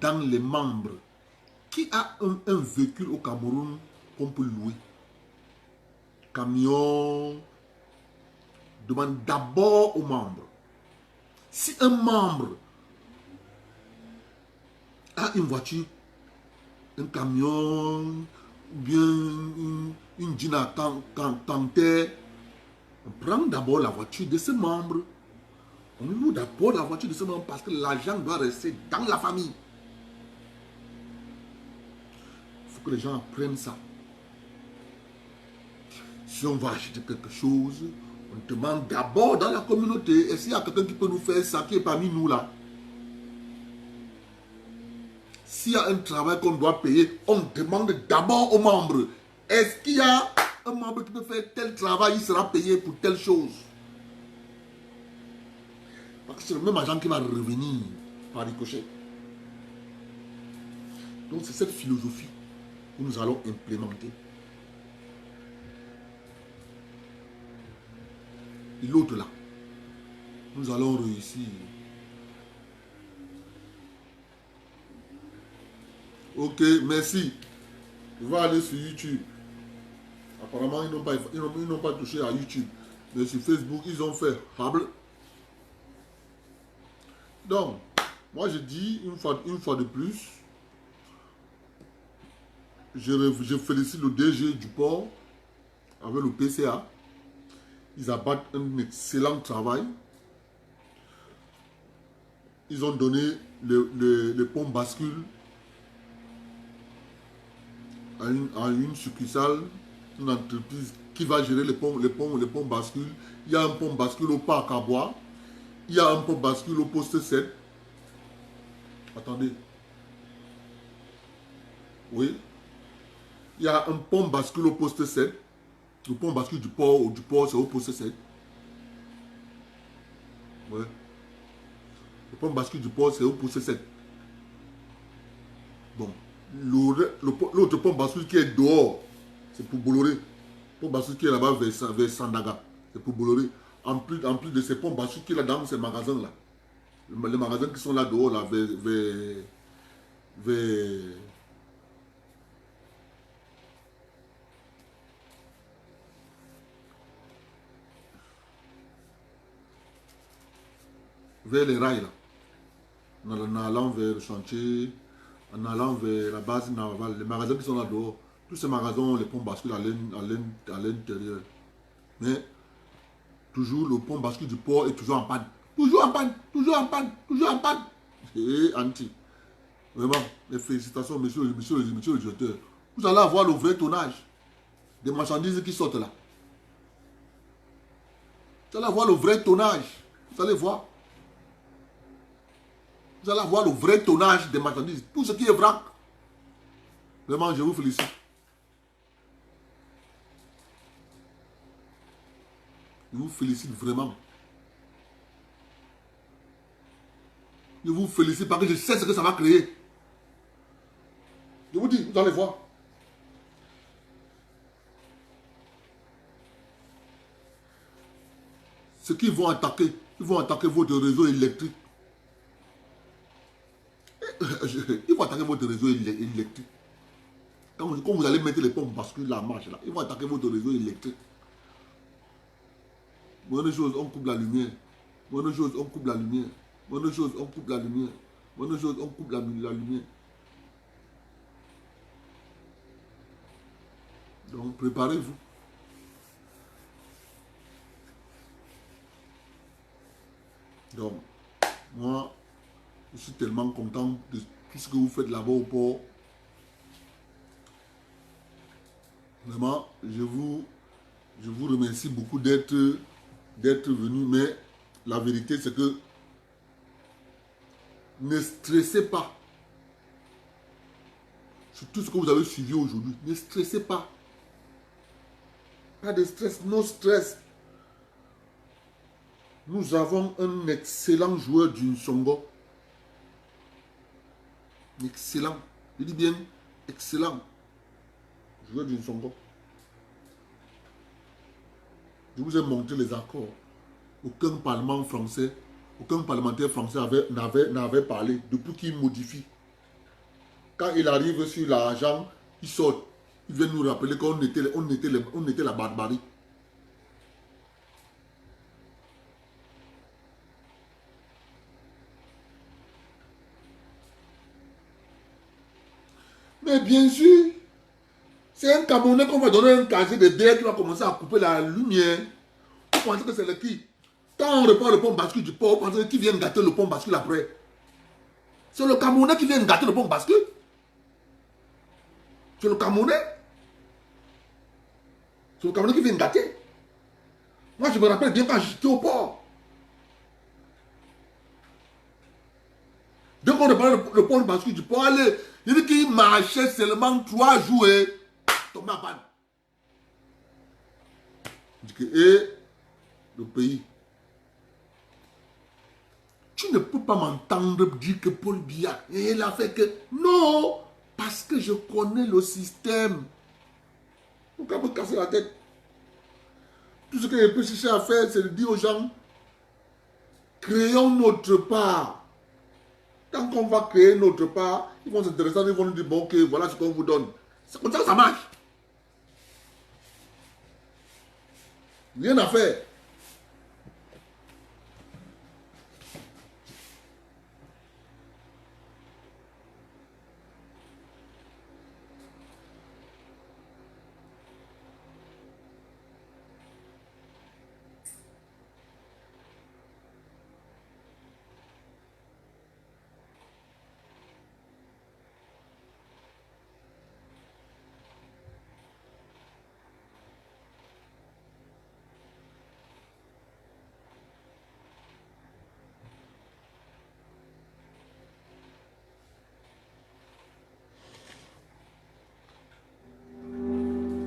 dans les membres. Qui a un véhicule au Cameroun qu'on peut louer? Camion. Demande d'abord aux membres. Si un membre a une voiture, un camion, bien une Gina Canter, on prend d'abord la voiture de ce membre. On loue d'abord la voiture de ce membre parce que l'argent doit rester dans la famille. Il faut que les gens apprennent ça. Si on va acheter quelque chose, on demande d'abord dans la communauté, est-ce qu'il y a quelqu'un qui peut nous faire ça, qui est parmi nous là? S'il y a un travail qu'on doit payer, on demande d'abord aux membres. Est-ce qu'il y a un membre qui peut faire tel travail, il sera payé pour telle chose? Parce que c'est le même agent qui va revenir par ricochet. Donc c'est cette philosophie que nous allons implémenter. Et l'autre là, nous allons réussir. Ok, merci. Je vais aller sur YouTube. Apparemment, ils n'ont pas touché à YouTube. Mais sur Facebook, ils ont fait Hable. Donc, moi je dis une fois de plus, je félicite le DG du port avec le PCA. Ils abattent un excellent travail. Ils ont donné le pont bascule à une succursale, une entreprise qui va gérer le pont bascule. Il y a un pont bascule au parc à bois. Il y a un pont bascule au poste 7. Attendez. Oui. Il y a un pont bascule au poste 7. Le pont bascule du port c'est au poste 7. Ouais. Le pont bascule du port, c'est au poste 7. Bon. L'autre pont bascule qui est dehors, c'est pour Bolloré. Le pont bascule qui est là-bas vers Sandaga, c'est pour Bolloré. En plus de ces ponts bascule qui est là dans ces magasins-là. Les magasins qui sont là dehors, là, vers les rails, là. En allant vers le chantier, en allant vers la base navale, les magasins qui sont là dehors, tous ces magasins ont les ponts bascule à l'intérieur. Mais toujours le pont bascule du port est toujours en panne. Toujours en panne, toujours en panne, toujours en panne. Et anti. Vraiment, les félicitations, monsieur le directeur. Vous allez avoir le vrai tonnage des marchandises qui sortent là. Vous allez avoir le vrai tonnage. Vous allez voir. Vous allez avoir le vrai tonnage des marchandises. Tout ce qui est vrac. Vraiment, je vous félicite. Je vous félicite vraiment. Je vous félicite parce que je sais ce que ça va créer. Je vous dis, vous allez voir. ce qu'ils vont attaquer. Ils vont attaquer votre réseau électrique. Ils vont attaquer votre réseau électrique. Quand vous allez mettre les pompes bascule la marche là, ils vont attaquer votre réseau électrique. Bonne chose, on coupe la lumière. Bonne chose, on coupe la lumière. Bonne chose, on coupe la lumière. Bonne chose, on coupe la lumière. Donc, préparez-vous. Donc, moi, je suis tellement content de tout ce que vous faites là-bas au port. Vraiment, je vous remercie beaucoup d'être venu, mais la vérité, c'est que ne stressez pas sur tout ce que vous avez suivi aujourd'hui. Ne stressez pas. Pas de stress, no stress. Nous avons un excellent joueur du Songo. Excellent. Je dis bien excellent. Joueur du Songo. Je vous ai montré les accords. Aucun parlement français, aucun parlementaire français n'avait parlé depuis qu'il modifie. Quand il arrive sur l'argent, il sort. Il vient nous rappeler qu'on était la barbarie. Mais bien sûr, c'est un Camerounais qu'on va donner un casier de bière qui va commencer à couper la lumière. Vous pensez que c'est le qui? Quand on reprend le pont bascule du port, vous pensez qui vient gâter le pont bascule après? C'est le Camerounais qui vient gâter le pont bascule? C'est le Camerounais? C'est le Camerounais qui vient gâter? Moi, je me rappelle bien quand j'étais au port. Dès qu'on reprend le pont bascule du port, allez, il dit qu'il marchait seulement 3 jours et tombé à panne. Il dit que, le pays. Tu ne peux pas m'entendre dire que Paul Biya, il a fait que... Non, parce que je connais le système. Pourquoi me casser la tête? Tout ce que je peux chercher à faire, c'est de dire aux gens, créons notre part. Quand on va créer notre part, ils vont s'intéresser, ils vont nous dire, bon, ok, voilà ce qu'on vous donne. C'est comme ça que ça marche. Rien à faire.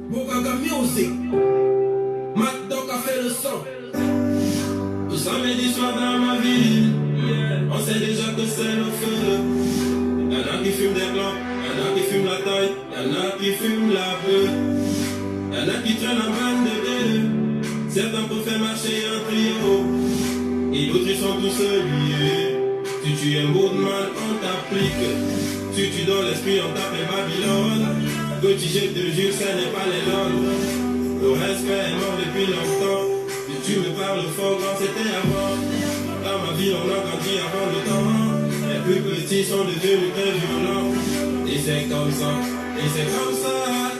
Bogaga Music, Mac Doc a fait le son. Le samedi soir dans ma ville, on sait déjà que c'est le feu. Y'en a qui fument des blancs, y'en a qui fument la taille, y'en a qui fument la bœuf. Y'en a qui traînent en bande de deux. Certains préfèrent marcher en trio, et d'autres ils sont tous liés. Si tu es un bourgman, on t'applique. Si tu donnes l'esprit, on t'appelle Babylone. Que tu jettes de jus, ce n'est pas les langues. Le respect est mort depuis longtemps. Si tu me parles fort quand c'était avant. Dans ma vie, on a grandi avant le temps. Les plus petits sont devenus très violents. Et c'est comme ça,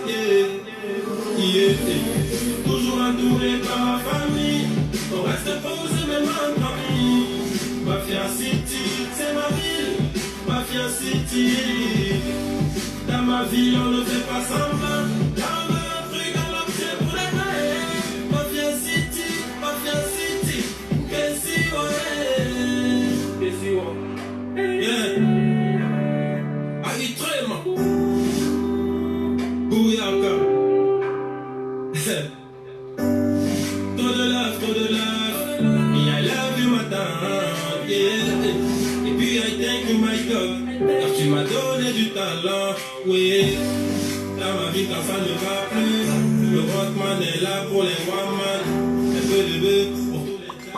yeah. Toujours entouré par ma famille. On reste posé même en famille. Mafia City, c'est ma ville. Mafia City. Dans ma vie, on ne fait pas semblant. Dans le truc, on l'objet pour les mains. Mafia City, Kessi, ouais. Yeah. Aïtrema. Bouyaka. Trop de love. I love you, madame. Yeah. Et puis, I thank you, my God. Car tu m'as donné du talent, oui. Dans ma vie quand ça ne va plus, le rockman est là pour les one-man. Un peu de bœuf pour tous les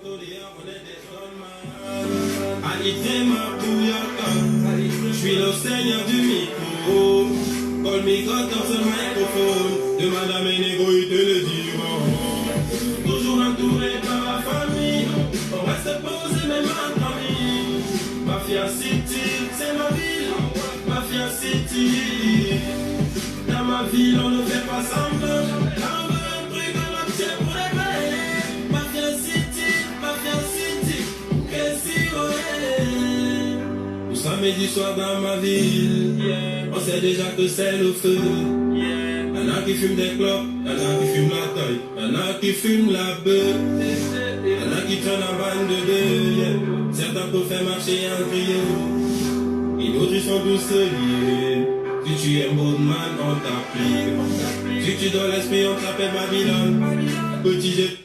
Je suis le seigneur du micro. Call me God dans ce microphone. De Madame Négro, il te le dira. Toujours entouré par ma famille. On reste posé même entre amis. Mafia City, c'est ma ville. Mafia City. Dans ma ville, on ne fait pas semblant. On veut un truc en entier pour les payer. Mafia City, qu'est-ce que ouais. Nous samedi soir dans ma ville, on sait déjà que c'est le feu. Y'en a qui fument des clopes, y'en a qui fument la taille, y'en a qui fument la bœuf, y'en a qui traînent en bande de deux. Certains peuvent faire marcher un trio, et d'autres ils sont tous liés. Si tu es un bon man, on t'applique. Si tu donnes l'esprit, on t'appelle Babylone. Petit jet.